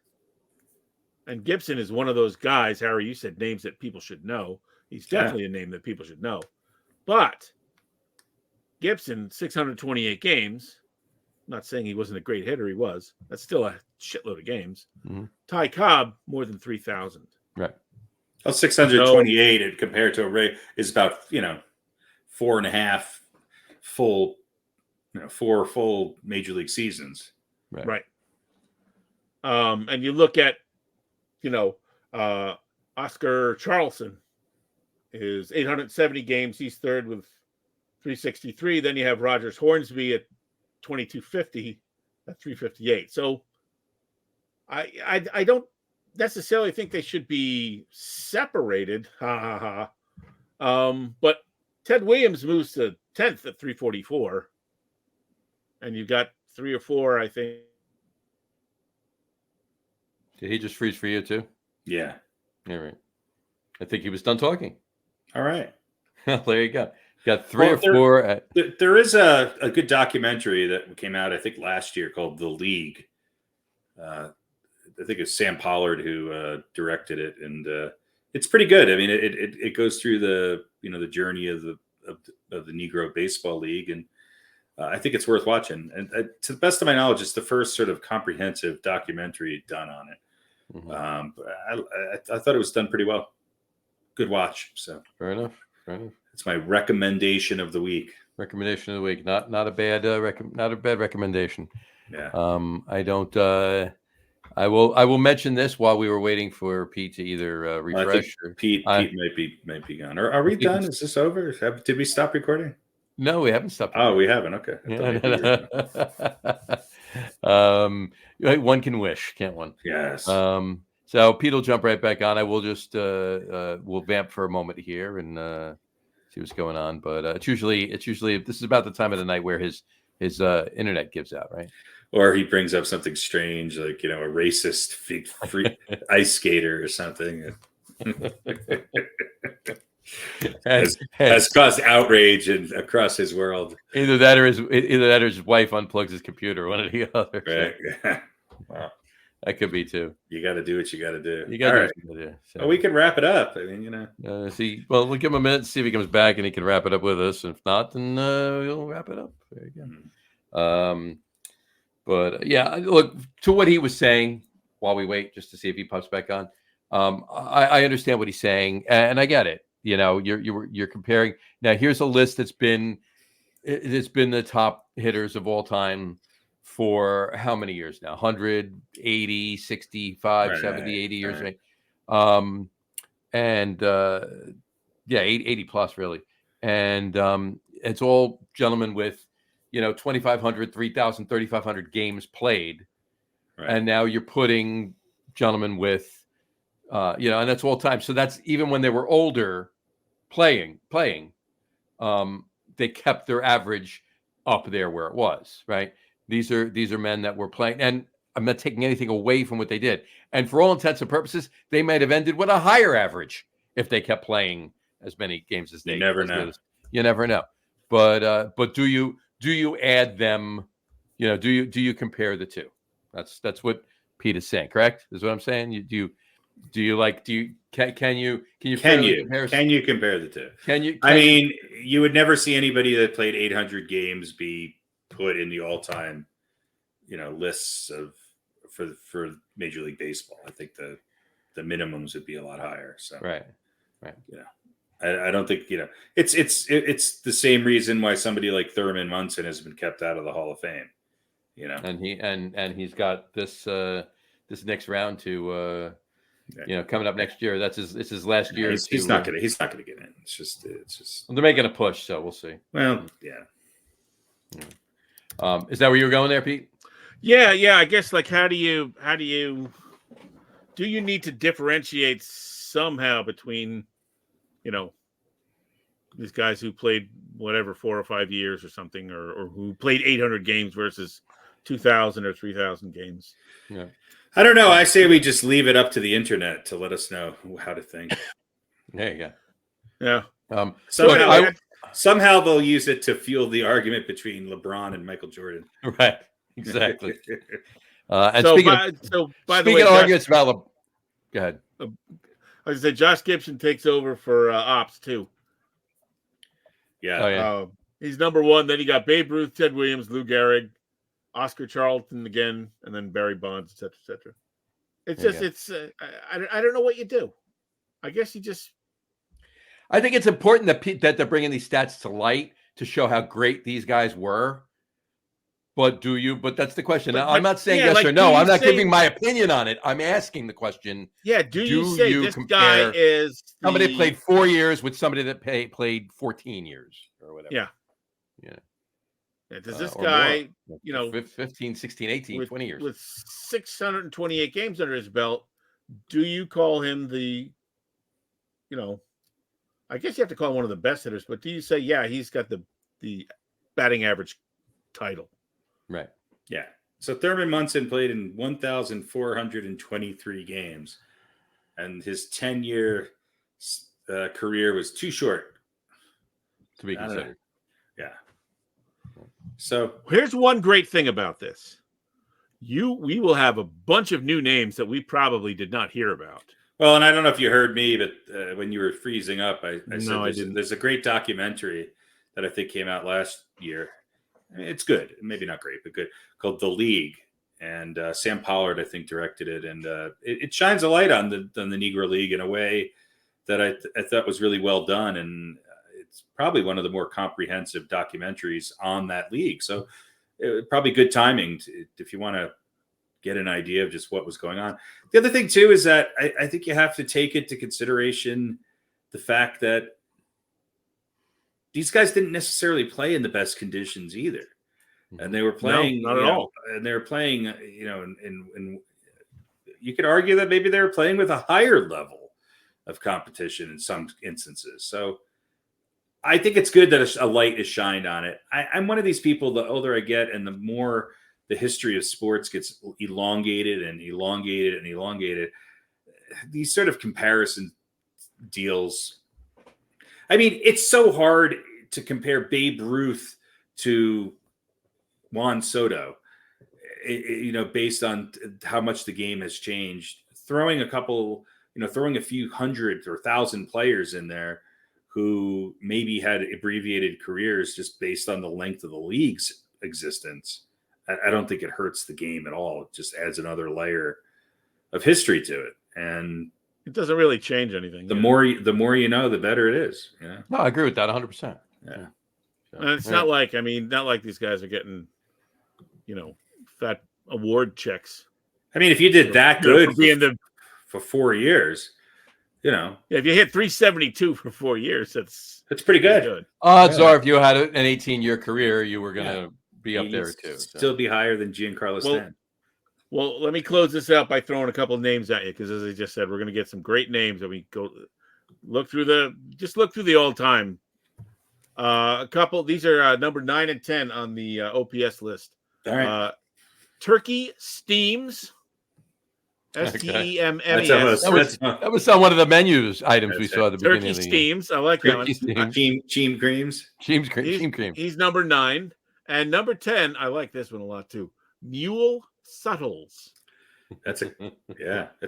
and Gibson is one of those guys, Harry, you said names that people should know. He's definitely a name that people should know. But Gibson, 628 games. I'm not saying he wasn't a great hitter. He was. That's still a shitload of games. Mm-hmm. Ty Cobb, more than 3,000. Right. Well, 628 compared to a rate is about 4.5 full, 4 full major league seasons. Right. And you look at, Oscar Charleston is 870 games. He's third with 363. Then you have Rogers Hornsby at 2250 at 358. So I don't necessarily think they should be separated. But Ted Williams moves to 10th at 344. And you've got 3 or 4, I think. Did he just freeze for you too? Yeah. All right. I think he was done talking. All right. There you go. Got 3 or 4. There is a good documentary that came out, I think, last year called The League. I think it's Sam Pollard who directed it, and it's pretty good. I mean, it goes through the the journey of the Negro Baseball League, and I think it's worth watching. And to the best of my knowledge, it's the first sort of comprehensive documentary done on it. Mm-hmm. I thought it was done pretty well. Good watch. So fair enough. It's my recommendation of the week. Recommendation of the week. Not a bad not a bad recommendation. Yeah. I don't. I will mention this while we were waiting for Pete to either refresh. Or, Pete might be gone. Are we done? Is this over? Did we stop recording? No, we haven't stopped. Oh, we haven't. Okay. One can wish, can't one? Yes. So Pete will jump right back on. I will just we'll vamp for a moment here and see what's going on. But it's usually this is about the time of the night where his internet gives out, right? Or he brings up something strange, like a racist free ice skater or something. has caused outrage across his world. Either that or his wife unplugs his computer. One or the other. Right. Wow. That could be too. You got to do what you got to do. You got to do what you got to do. So. Well, we can wrap it up. I mean, Well, we'll give him a minute to see if he comes back and he can wrap it up with us. If not, then we'll wrap it up. There you go. But yeah, look, to what he was saying while we wait, just to see if he pops back on. I understand what he's saying, and I get it. You're comparing. Now, here's a list that's been the top hitters of all time for how many years now? 180, 65, 70, 80 years, right? 80 plus really. And it's all gentlemen with 2,500, 3,000, 3,500 games played. Right. And now you're putting gentlemen with and that's all time. So that's even when they were older playing, they kept their average up there where it was, right? These are men that were playing, and I'm not taking anything away from what they did. And for all intents and purposes, they might have ended with a higher average if they kept playing as many games as they. You never know. You never know. But do you add them? Do you compare the two? That's what Pete is saying. Correct? Is what I'm saying. Can you compare the two? I mean, you would never see anybody that played 800 games be put in the all-time, lists for Major League Baseball. I think the minimums would be a lot higher. So right. I don't think it's the same reason why somebody like Thurman Munson has been kept out of the Hall of Fame. And he's got this next round to. Coming up next year. It's his last year. He's not gonna get in. It's just. They're making a push, so we'll see. Well, yeah. Is that where you were going there, Pete? Yeah. I guess how do you need to differentiate somehow between, these guys who played 4 or 5 years or something, or who played 800 games versus 2,000 or 3,000 games. Yeah. I don't know. I say we just leave it up to the internet to let us know how to think. There you go. Yeah. Somehow they'll use it to fuel the argument between LeBron and Michael Jordan. Right. Exactly. And by the way, arguments about go ahead. Like I said, Josh Gibson takes over for ops too. Yeah. Oh, yeah. He's number one. Then you got Babe Ruth, Ted Williams, Lou Gehrig, Oscar Charlton again, and then Barry Bonds, etc., etc. It's just, I don't know what you do. I guess you just. I think it's important that they're bringing these stats to light to show how great these guys were. But do you? But that's the question. Now, I'm not saying yes or no. I'm not giving my opinion on it. I'm asking the question. Yeah. Do you say this guy is somebody that played 4 years with somebody that played 14 years or whatever? Yeah. Does this guy, 15, 16, 18, 20 years. With 628 games under his belt, do you call him the, I guess you have to call him one of the best hitters, but do you say, he's got the batting average title? Right. Yeah. So Thurman Munson played in 1,423 games, and his 10-year career was too short to be considered. Yeah. So here's one great thing about this. We will have a bunch of new names that we probably did not hear about. Well, and I don't know if you heard me, but when you were freezing up, I said I didn't. There's a great documentary that I think came out last year. It's good. Maybe not great, but good. Called The League. And Sam Pollard, I think, directed it. And it shines a light on the Negro League in a way that I thought was really well done. And it's probably one of the more comprehensive documentaries on that league. So probably good timing if you want to get an idea of just what was going on. The other thing too is that I think you have to take into consideration the fact that these guys didn't necessarily play in the best conditions either. And they were playing, not at all. And they were playing, in you could argue that maybe they were playing with a higher level of competition in some instances. So I think it's good that a light is shined on it. I'm one of these people, the older I get and the more the history of sports gets elongated and elongated and elongated, these sort of comparison deals. I mean, it's so hard to compare Babe Ruth to Juan Soto, based on how much the game has changed. Throwing a few hundred or thousand players in there who maybe had abbreviated careers just based on the length of the league's existence, I don't think it hurts the game at all. It just adds another layer of history to it. And it doesn't really change anything. The more you know, the better it is. Yeah. No, I agree with that 100%. Yeah. And it's not like these guys are getting, fat award checks. I mean, if you did that good for 4 years, if you hit 372 for 4 years, that's pretty good. Odds are, if you had an 18-year career, you were going to be up there too. Still be higher than Giancarlo Stanton. Well, let me close this out by throwing a couple of names at you, because as I just said, we're going to get some great names that we go look through the all-time. A couple. These are number 9 and 10 on the OPS list. All right. Turkey Steams. Steems. That was on one of the menus items we saw at the beginning of the Steams. I like that one. Cheem Creams. Cheem Cream. He's number 9. And number 10, I like this one a lot too. Mule Suttles. It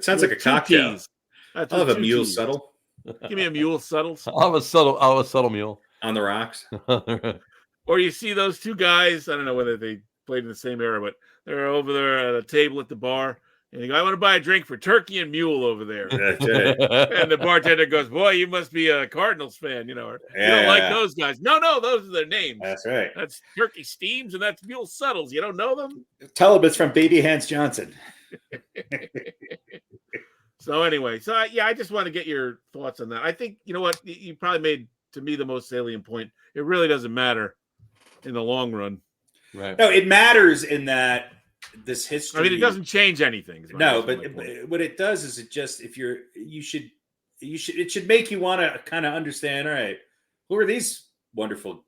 sounds like a cocktail. I'll have a mule subtle. Give me a mule Suttles. I'll have a subtle mule. On the rocks. Or you see those two guys, I don't know whether they played in the same era, but they're over there at a table at the bar. And you go, I want to buy a drink for Turkey and Mule over there. That's it. And the bartender goes, boy, you must be a Cardinals fan, or you don't like those guys. No, those are their names. That's right. That's Turkey Steams and that's Mule Suttles. You don't know them? Tell them it's from Baby Hans Johnson. So anyway, I just want to get your thoughts on that. I think, you know what, you probably made, to me, the most salient point. It really doesn't matter in the long run. Right. No, it matters in that this history. I mean, it doesn't change anything. No, but what it does is it just, it should make you want to kind of understand, all right, who are these wonderful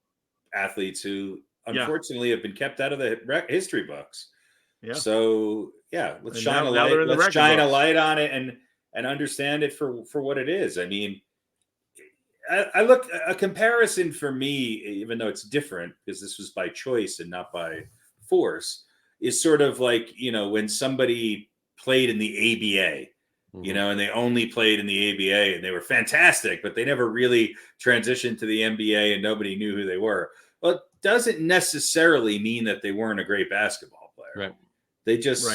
athletes who unfortunately have been kept out of the history books. Yeah. So let's shine a light on it and understand it for what it is. I mean, I look, a comparison for me, even though it's different because this was by choice and not by force, is sort of like, when somebody played in the ABA, and they only played in the ABA and they were fantastic, but they never really transitioned to the NBA and nobody knew who they were. Well, it doesn't necessarily mean that they weren't a great basketball player. Right. They just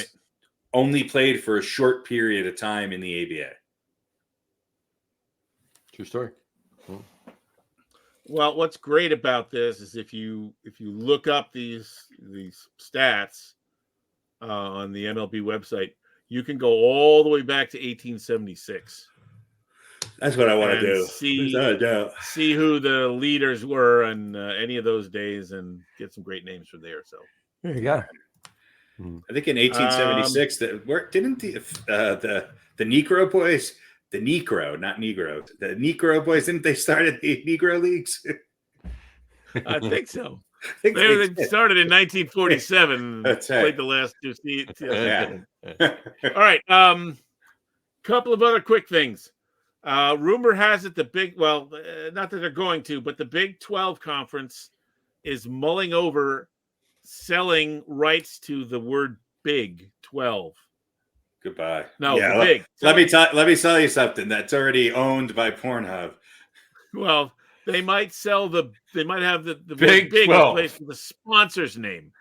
only played for a short period of time in the ABA. True story. Well, what's great about this is if you look up these stats on the MLB website, you can go all the way back to 1876. That's what I want to do. See who the leaders were on any of those days and get some great names from there. So there you go. I think in 1876, didn't the Negro boys. The Negro boys, didn't they start at the Negro Leagues? I think so. They started in 1947. That's right. Played the last 2 seasons. Yeah. All right. Couple of other quick things. Rumor has it not that they're going to, but the Big 12 Conference is mulling over selling rights to the word Big 12. Goodbye. No, big. Let me tell you something that's already owned by Pornhub. Well, they might have the Big Big 12 place for the sponsor's name.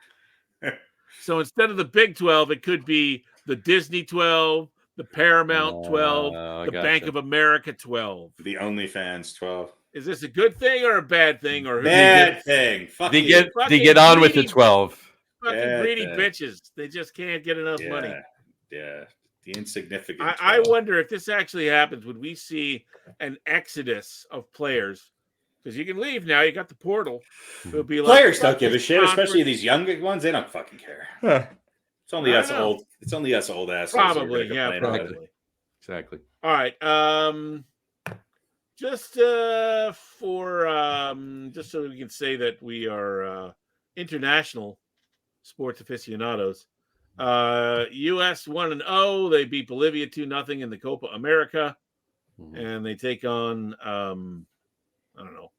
So instead of the Big 12, it could be the Disney 12, the Paramount 12, the Bank of America 12, the OnlyFans 12. Is this a good thing or a bad thing? Or Bad thing. Fuck They you. get on with the greedy- 12. Fucking Bad greedy thing. bitches. They just can't get enough money. Yeah. The insignificant. I 12. wonder if this actually happens. Would we see an exodus of players? Because you can leave now. You got the portal. It'll be like Players don't give a shit, conference. especially these young ones. They don't fucking care. It's only I us don't know. old. It's only us old assholes. Probably, who are gonna yeah, complain about it. probably. Exactly. All right. Just just so we can say that we are international sports aficionados. U.S. 1-0. They beat Bolivia 2-0 in the Copa America, and they take on I don't know,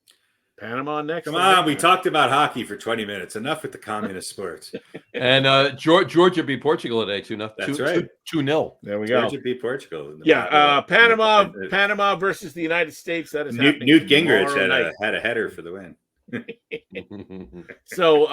Panama next. Come on, we talked about hockey for 20 minutes. Enough with the communist sports. And Georgia beat Portugal today 2-0. That's right. 2-0. There we go. Georgia beat Portugal. Panama versus the United States. That is happening. Newt Gingrich tomorrow night. had a header for the win. So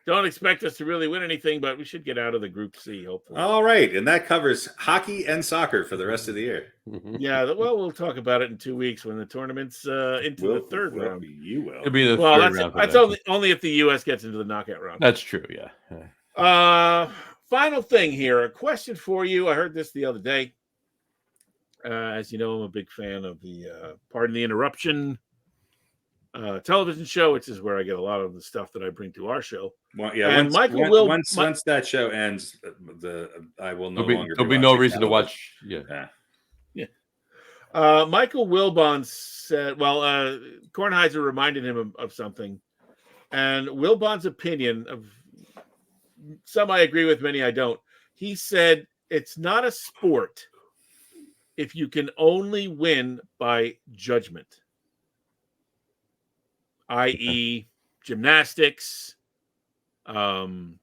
don't expect us to really win anything, but we should get out of the Group C, hopefully. All right, and that covers hockey and soccer for the rest of the year. Yeah, well, we'll talk about it in 2 weeks when the tournament's into the third round. You will. It'll be the third round. That's only if the U.S. gets into the knockout round. That's true, yeah. Final thing here, a question for you. I heard this the other day. As you know, I'm a big fan of the Pardon the Interruption television show, which is where I get a lot of the stuff that I bring to our show. Well, yeah, and once that show ends, I will no longer. There'll be no reason to watch. Yeah. Michael Wilbon said, Kornheiser reminded him of something, and Wilbon's opinion of some I agree with, many I don't. He said it's not a sport if you can only win by judgment, i.e., gymnastics, and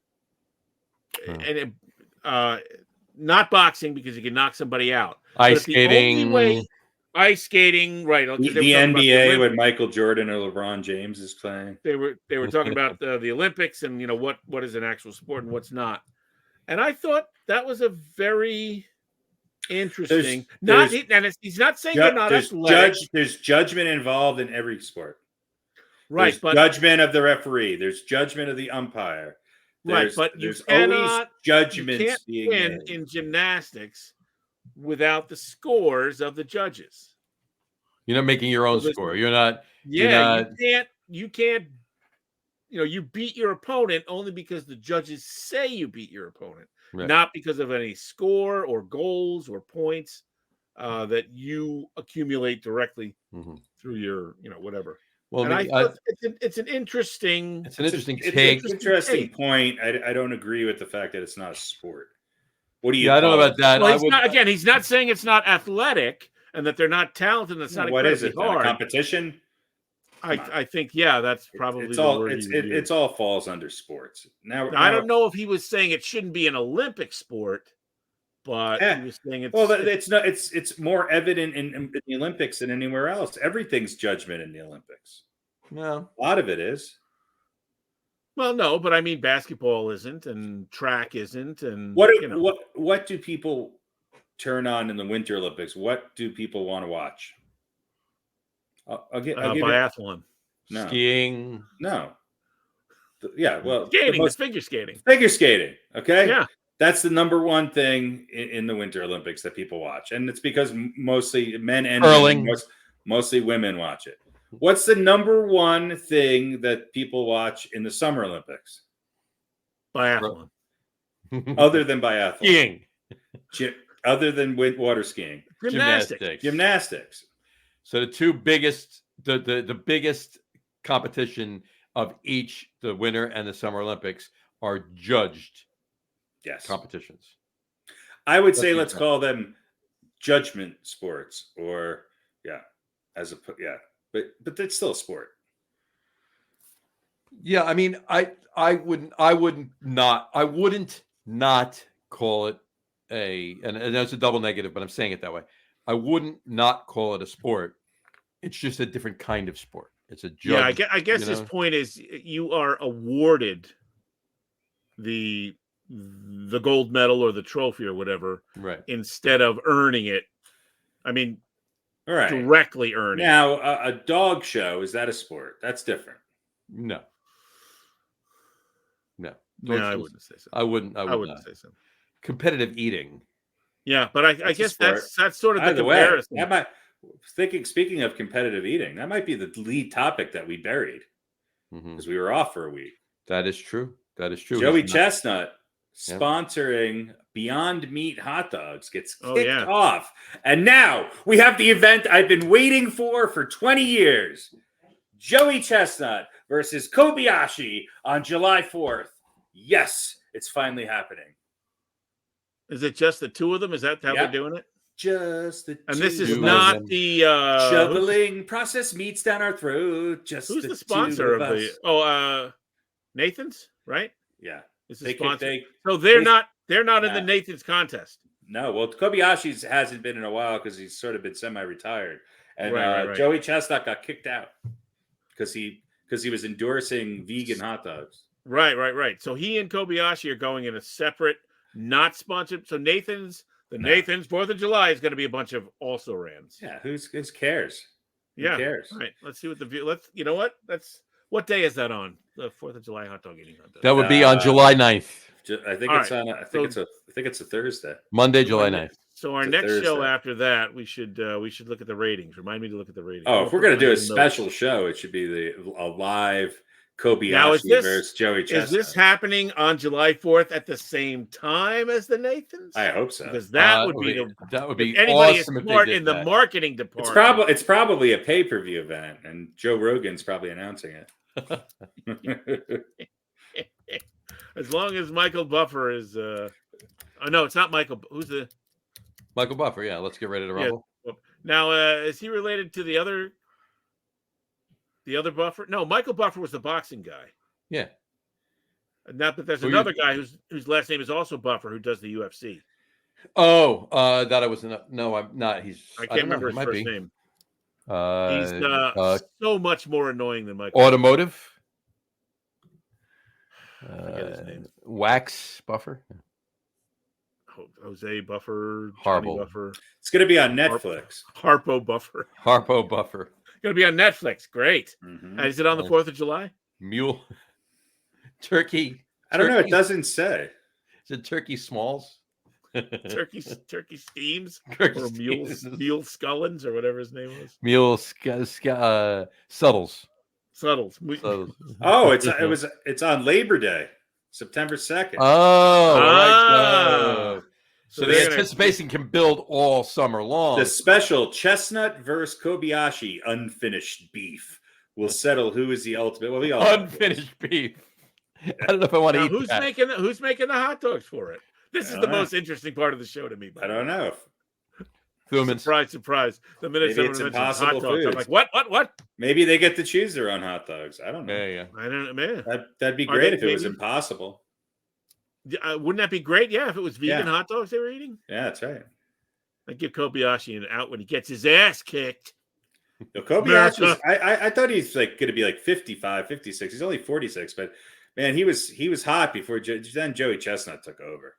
not boxing because you can knock somebody out. Ice skating, right? The NBA when Michael Jordan or LeBron James is playing. They were talking about the Olympics and what is an actual sport and what's not. And I thought that was a very interesting. He's not saying they're not athletic. There's judgment involved in every sport. Right, there's judgment of the referee. There's judgment of the umpire. Right, but there's always judgments you can't being win made. in gymnastics without the scores of the judges. You're not making your own score. You're not. Yeah, you can't. You beat your opponent only because the judges say you beat your opponent, right, not because of any score or goals or points that you accumulate directly through your, whatever. Well, and I thought it's an interesting. It's an interesting take. It's an interesting point. I don't agree with the fact that it's not a sport. What do you? Yeah, I don't know about that. Well, he's not saying it's not athletic and that they're not talented. And it's not what is it? Hard. A competition? I think that's probably it's the all. word It's all falls under sports. Now I don't know if he was saying it shouldn't be an Olympic sport, but he was saying it's. Well, it's not. It's more evident in the Olympics than anywhere else. Everything's judgment in the Olympics. No, a lot of it is. Well, no, but I mean, basketball isn't, and track isn't, and what do people turn on in the Winter Olympics? What do people want to watch? I'll give biathlon, skiing, no, yeah, well, skating, figure skating, okay, yeah, that's the number one thing in the Winter Olympics that people watch, and it's because mostly men and curling, mostly women watch it. What's the number one thing that people watch in the Summer Olympics? Biathlon. Other than biathlon, skiing, other than water skiing, gymnastics. So the two biggest, the biggest competition of each, the Winter and the Summer Olympics, are judged competitions. I would say let's call them judgment sports, or but that's still a sport. Yeah, I mean, I wouldn't not call it and that's a double negative, but I'm saying it that way. I wouldn't not call it a sport. It's just a different kind of sport. It's a judge. Yeah, I guess his point is you are awarded the gold medal or the trophy or whatever, right, instead of earning it. I mean, All right. directly earning. Now, a dog show, is that a sport? That's different. No. No, Dog I shows- wouldn't say so. I wouldn't. I I would wouldn't not. say so. Competitive eating. Yeah, but I That's a guess sport. that's sort of the Either way, comparison. that might speaking of competitive eating, that might be the lead topic that we buried Mhm. because we were off for a week. That is true. That is true. Joey He's not- Chestnut Yep. sponsoring Beyond Meat hot dogs gets kicked Oh, yeah. off. And now we have the event I've been waiting for 20 years. Joey Chestnut versus Kobayashi on July 4th. Yes, it's finally happening. Is it just the two of them? Is that how Yeah. they're doing it? Just the And this is Two of not them. the shoveling processed meats down our throat. Just who's the the sponsor two of us. the Nathan's, right? Yeah. Is the They sponsor. they So they're they- not in the Nah. Nathan's contest. No, well, Kobayashi's hasn't been in a while because he's sort of been semi-retired, and Right. Joey Chestnut got kicked out because he was endorsing vegan hot dogs. Right. So he and Kobayashi are going in a separate, not sponsored. So Nathan's 4th of July is going to be a bunch of also rans. Yeah, who cares? Yeah. Who cares? All right. Let's see what the view. You know what? What day is that on? The 4th of July hot dog eating contest. That would be on July 9th. I think All it's right. on. I think it's a Thursday. Monday, July 9th. So our It's a next show Thursday. after that, we should look at the ratings. Remind me to look at the ratings. Oh, if we're gonna do a Note. special show, it should be a live Kobayashi Now, is this- versus Joey Chestnut. Is this happening on July 4th at the same time as the Nathans? I hope so. Because that would be if anybody awesome is if they smart did in the that. marketing department. It's probably a pay-per-view event, and Joe Rogan's probably announcing it. As long as Michael Buffer is no, it's not Michael. Who's the Michael Buffer. Yeah, let's get ready to rumble. now? Is he related to the other Buffer? No, Michael Buffer was the boxing guy. Yeah. Not that there's Who another guy whose last name is also Buffer who does the UFC. Oh, that I was not. No, I'm not. I can't remember his first name. He's so much more annoying than Michael. Automotive. Forget his name. Wax Buffer. Jose Buffer, Johnny Horrible. Buffer, It's going to be on Netflix. Harpo Buffer. Harpo Buffer. Going to be on Netflix. Great. Mhm. Is it on the 4th of July? Mule. Turkey. I don't know. It Turkey- doesn't say. Is it Turkey Smalls? Turkey Steams Turkey or Mule Scullins or whatever his name was. Mule Suttles. Suttles. Suttles. Oh, it's on Labor Day, September 2nd. Oh, Ah. right. So the they're gonna- anticipation can build all summer long. The special Chestnut versus Kobayashi unfinished beef will settle who is the ultimate. Well, we all Unfinished beef. I don't know if I want to Now, eat who's that. making the hot dogs for it? This is I the don't know. most interesting part of the show to me. I don't know. Thumans. Surprise. The minute Maybe someone it's mentions hot Impossible dogs, I'm Foods. like, what? Maybe they get to choose their own hot dogs. I don't know. Yeah. I don't know, man. That'd be Are great they if it was vegan? impossible. Wouldn't that be great? Yeah, if it was vegan Yeah. hot dogs they were eating. Yeah, that's right. I'd give Kobayashi an out when he gets his ass kicked. No, Kobayashi, America. I thought he's like going to be like 55, 56. He's only 46, but man, he was hot before. Then Joey Chestnut took over.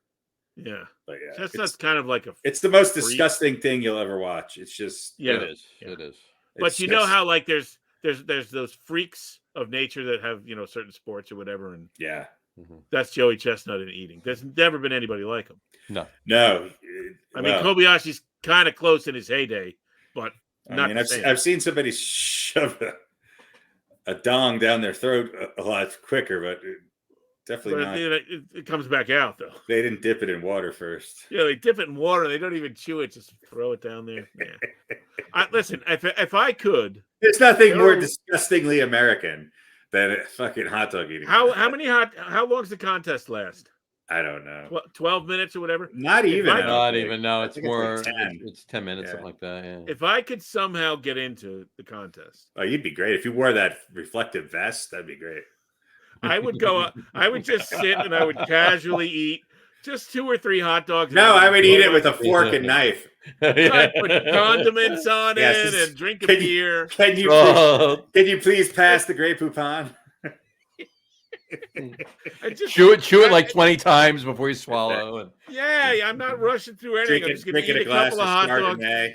Yeah, But yeah, that's kind of like a. it's the most freak. disgusting thing you'll ever watch. It's just Yeah. It is. Yeah. It is. But it's you know just- how like there's those freaks of nature that have certain sports or whatever, and yeah, that's Joey Chestnut in eating. There's never been anybody like him. No. no. I mean, Kobayashi's kind of close in his heyday, but not the same. I've seen somebody shove a dong down their throat a lot quicker, but definitely But not. it comes back out though. They didn't dip it in water first. Yeah, they dip it in water. They don't even chew it; just throw it down there. Yeah. Listen, if I could, There's nothing more No. disgustingly American than a fucking hot dog eating. how long's the contest last? I don't know. 12 minutes or whatever. Not even. I- I don't Not think. even. No, I it's think more. like 10. It's 10 minutes, Yeah. something like that. Yeah. If I could somehow get into the contest, Oh, you'd be great if you wore that reflective vest. That'd be great. I would go. I would just sit and I would casually eat just 2 or 3 hot dogs. No, I would eat it with a fork and knife. I'd put condiments on Yes, it this- and drink a can you- beer. Can you Oh, please pass the Grey Poupon? I just chew it like 20 times before you swallow. And Yeah, I'm not rushing through anything. I'm just going to Drinking eat a a glass couple of of hot dogs. Chardonnay.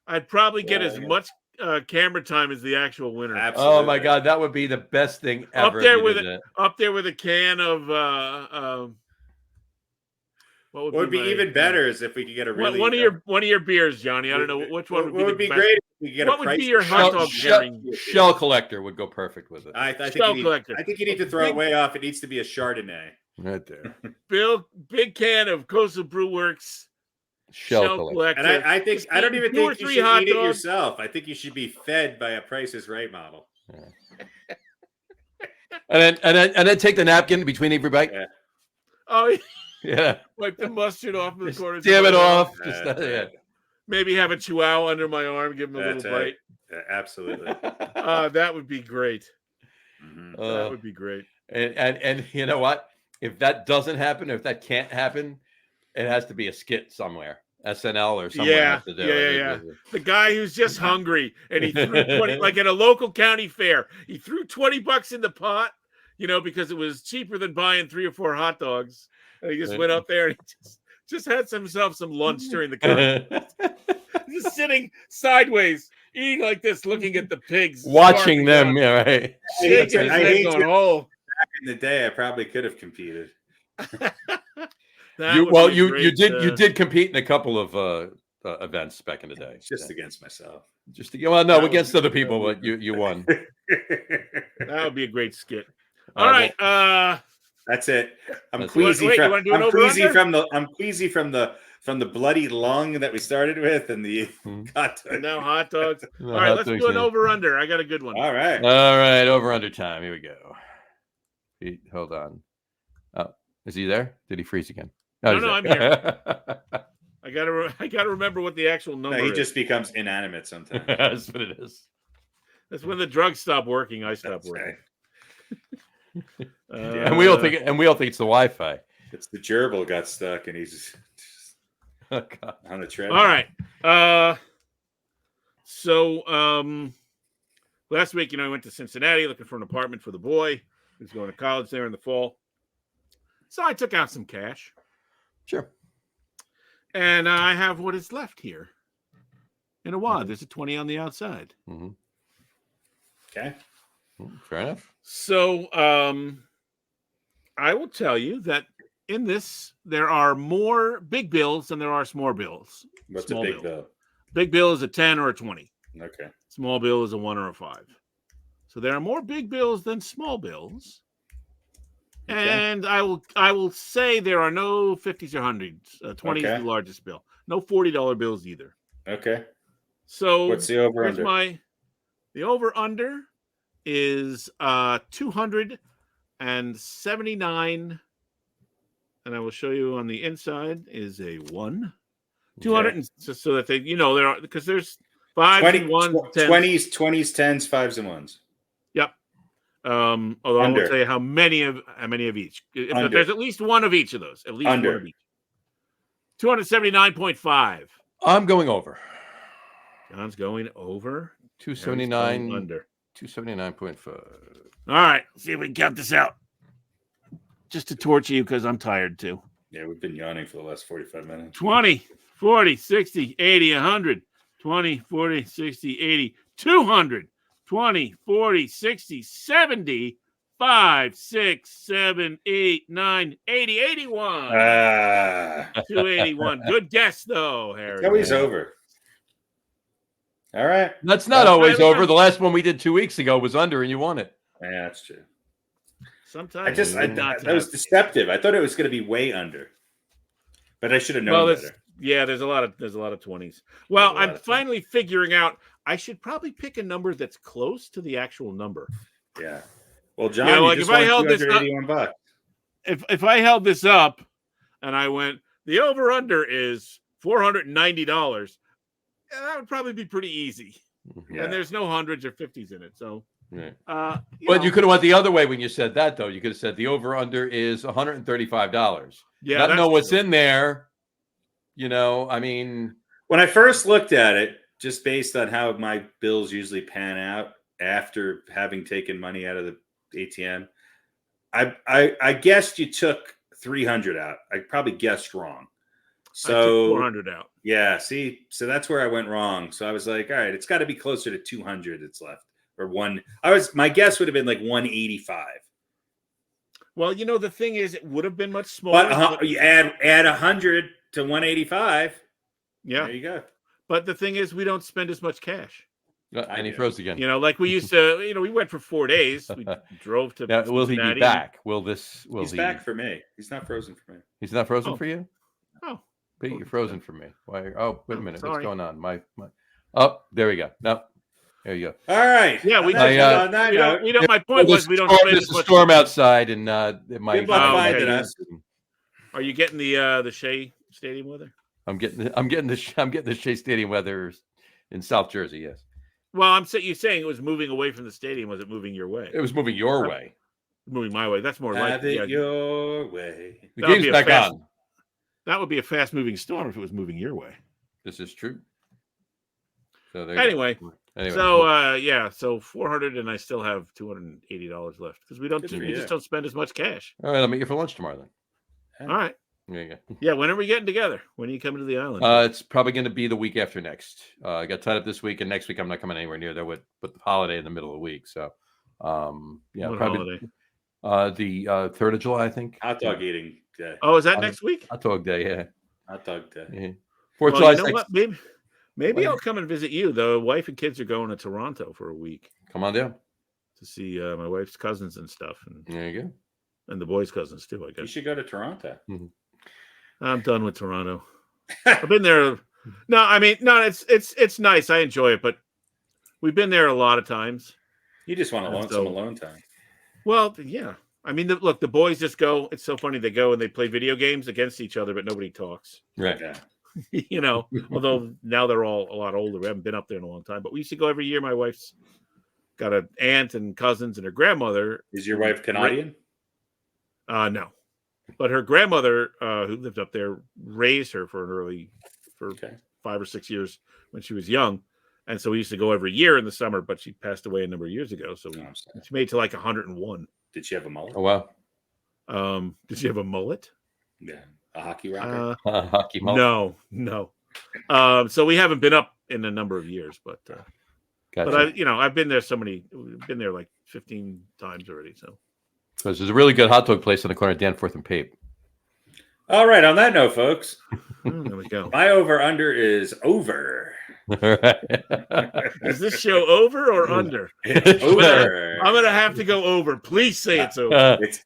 I'd probably get as much camera time as the actual winner. Absolutely. Oh my God, that would be the best thing ever. Up there with a can of what would be even better is if we could get a really one of your beers, Johnny. I don't know which one would be best. great. If we could get what a would price be your hot dog pairing? Shell collector would go perfect with it. I think collector. I think you need to throw it way off. It needs to be a Chardonnay. Right there. Big can of Coastal Brew Works Shell collector. And I think I don't even think you should eat it yourself. I think you should be fed by a Price is Right model. Yeah. and then take the napkin between every bite. Yeah. Oh yeah. Wipe the mustard off the corners. Damn it off. Yeah. Maybe have a chihuahua under my arm, give him a little bite. Yeah, absolutely. That would be great. Mm-hmm. That would be great. And you know what? If that doesn't happen, or if that can't happen, it has to be a skit somewhere. SNL or somewhere has to do it. Yeah. The guy who's just hungry and he threw 20, like at a local county fair, he threw $20 in the pot, because it was cheaper than buying 3 or 4 hot dogs. And he just went up there and he just had himself some lunch during the contest. Just sitting sideways, eating like this, looking at the pigs, watching them. Yeah, right. Shaking his head going, "Oh." Back in the day, I probably could have competed. You did compete in a couple of events back in the day. Just against myself. Against other people, but you won. That would be a great skit. All right, that's it. I'm queasy from the bloody lung that we started with, and the hot dogs. Now hot dogs. All right, let's do an over under. I got a good one. All right, over under time. Here we go. Hold on. Oh, is he there? Did he freeze again? No, I'm here. I gotta remember what the actual number is. He just becomes inanimate sometimes. That's what it is. That's when the drugs stop working. I stop working. Right. And we all think it's the Wi-Fi. It's the gerbil got stuck, and he's on the treadmill. All right. So last week, I went to Cincinnati looking for an apartment for the boy who's going to college there in the fall. So I took out some cash. Sure. And I have what is left here in a wad. There's a 20 on the outside. Mm-hmm. Okay. Fair enough. So I will tell you that in this, there are more big bills than there are small bills. What's a big bill? Big bill is a 10 or a 20. Okay. Small bill is a 1 or a 5. So there are more big bills than small bills. Okay. And I will say there are no 50s or 100s. 20 is the largest bill. No $40 bills either. Okay. So what's the over under? The over under is 279, and I will show you on the inside is a 1. 200, just so that they, there are, because there's 5s and 1s, 20s, 10s, 5s and 1s. Yep. Although I won't tell you how many of each. But there's at least one of each of those. At least one of each. 279.5. I'm going over. John's going over. 279 under. 279.5. All right. See if we can count this out. Just to torture you because I'm tired too. Yeah, we've been yawning for the last 45 minutes. 20, 40, 60, 80, 100. 20, 40, 60, 80, 200. 20, 40, 60, 70, 5, 6, 7, 8, 9, 80, 81. 281. Good guess, though, Harry. It's always over. All right. That's not always over. The last one we did 2 weeks ago was under, and you won it. Yeah, that's true. Sometimes that was deceptive. I thought it was going to be way under, but I should have known better. Yeah, there's a lot of 20s. Well, I'm finally figuring out I should probably pick a number that's close to the actual number. Yeah. Well, John, you just if I held this up, $281. If I held this up and I went, the over under is $490, that would probably be pretty easy. Yeah. And there's no hundreds or 50s in it, so. Right. But you could have went the other way when you said that, though. You could have said the over under is $135. Yeah, not know what's in there. I mean, when I first looked at it, just based on how my bills usually pan out after having taken money out of the ATM, I guessed you took 300 out. I probably guessed wrong. So 400 out. Yeah, see, so that's where I went wrong. So I was like, all right, it's got to be closer to 200 that's left. Or my guess would have been like 185. Well, the thing is, it would have been much smaller. But you add 100 to 185. Yeah. There you go. But the thing is, we don't spend as much cash. And he froze again. Like we used to, we went for 4 days. We drove to Now, will he be back? He's back for me. He's not frozen for me. He's not frozen for you? Oh. Pete, you're frozen for me. Why? Oh, wait a minute. Sorry. What's going on? My. Oh, there we go. No. There you go. All right. Yeah, we on that note, we don't. My point was we don't spend There's as a much. storm outside, and it might. Good luck finding us. Are you getting the Shea Stadium weather? I'm getting the Shea Stadium weather in South Jersey. Yes. Well, you're saying it was moving away from the stadium. Was it moving your way? It was moving your way. Moving my way. That's more Have likely. it your way. The game's back on. That would be a fast-moving storm if it was moving your way. This is true. So anyway, so 400, and I still have $280 left because we just don't spend as much cash. All right, I'll meet you for lunch tomorrow then. All right. There you go. Yeah, when are we getting together? When are you coming to the island? It's probably going to be the week after next. I got tied up this week, and next week I'm not coming anywhere near there with the holiday in the middle of the week. So, what probably holiday? the 3rd of July, I think. Hot dog eating day. Oh, is that next week? Hot dog day, yeah. Hot dog day. Yeah. Well, you know what? Maybe I'll come and visit you. The wife and kids are going to Toronto for a week. Come on down to see my wife's cousins and stuff. And there you go. And the boys' cousins too, I guess. You should go to Toronto. Mm-hmm. I'm done with Toronto. I've been there. It's nice. I enjoy it, but we've been there a lot of times. You just want some alone time. Well, yeah. I mean, look, the boys just go. It's so funny. They go and they play video games against each other, but nobody talks. Right. Yeah. Although now they're all a lot older. We haven't been up there in a long time, but we used to go every year. My wife's got an aunt and cousins, and her grandmother. Is your wife Canadian? No. But her grandmother, who lived up there, raised her for 5 or 6 years when she was young. And so we used to go every year in the summer, but she passed away a number of years ago. So she made it to like 101. Did she have a mullet? Oh, wow. Did she have a mullet? Yeah. A hockey rocker? Hockey mullet? No. So we haven't been up in a number of years, but gotcha. But I've been there been there like 15 times already. So there's a really good hot dog place on the corner of Danforth and Pape. All right. On that note, folks, there we go. My over/under is over. Is this show over or under? It's over. I'm gonna have to go over. Please say it's over. It's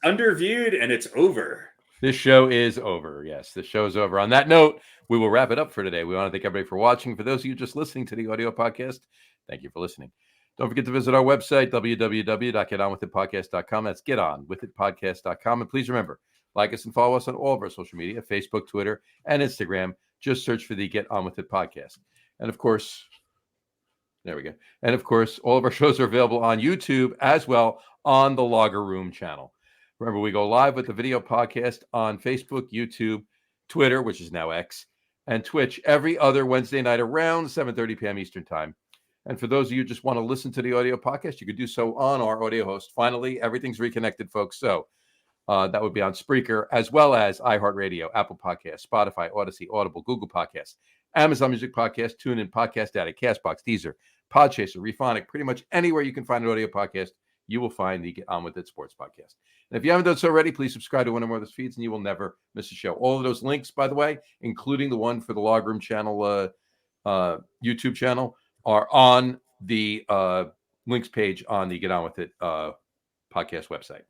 underviewed and it's over. This show is over. Yes, this show is over. On that note, we will wrap it up for today. We want to thank everybody for watching. For those of you just listening to the audio podcast, thank you for listening. Don't forget to visit our website, www.getonwithitpodcast.com. That's getonwithitpodcast.com. And please remember, like us and follow us on all of our social media, Facebook, Twitter, and Instagram. Just search for the Get On With It podcast. And of course, there we go. And of course, all of our shows are available on YouTube as well on the Logger Room channel. Remember, we go live with the video podcast on Facebook, YouTube, Twitter, which is now X, and Twitch every other Wednesday night around 7:30 p.m. Eastern time. And for those of you who just want to listen to the audio podcast, you could do so on our audio host. Finally, everything's reconnected, folks. So that would be on Spreaker, as well as iHeartRadio, Apple Podcasts, Spotify, Odyssey, Audible, Google Podcasts, Amazon Music Podcast, TuneIn, Podcast Addict, Castbox, Deezer, Podchaser, Rephonic. Pretty much anywhere you can find an audio podcast, you will find the Get On With It Sports Podcast. And if you haven't done so already, please subscribe to one or more of those feeds, and you will never miss a show. All of those links, by the way, including the one for the Log Room channel, YouTube channel, are on the links page on the Get On With It podcast website.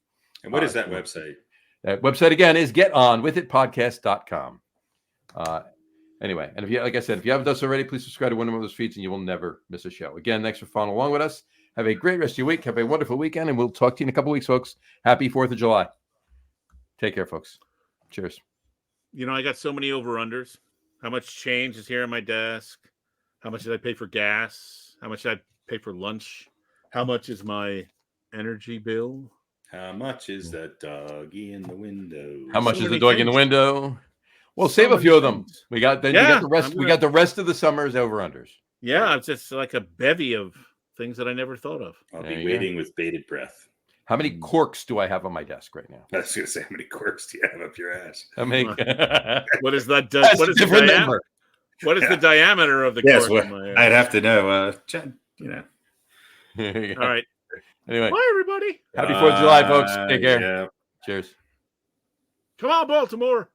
And what is that website? That website, again, is getonwithitpodcast.com. Anyway, and if you, like I said, if you haven't done so already, please subscribe to one of those feeds, and you will never miss a show. Again, thanks for following along with us. Have a great rest of your week. Have a wonderful weekend, and we'll talk to you in a couple weeks, folks. Happy 4th of July. Take care, folks. Cheers. I got so many over-unders. How much change is here on my desk? How much did I pay for gas? How much did I pay for lunch? How much is my energy bill? How much is that doggy in the window? How much is the dog in the window? Well, save a few of them. We got the rest. We got the rest of the summer's over-unders. Yeah, it's just like a bevy of things that I never thought of. I'll be waiting with bated breath. How many corks do I have on my desk right now? I was going to say, how many quirks do you have up your ass? How many? What is that? That's What a is the different diameter? number. What is the diameter of the Yes, cork? well, I'd have to know. John, All right. Anyway, Bye, everybody. happy 4th of July, folks. Take care. Yeah. Cheers. Come on, Baltimore.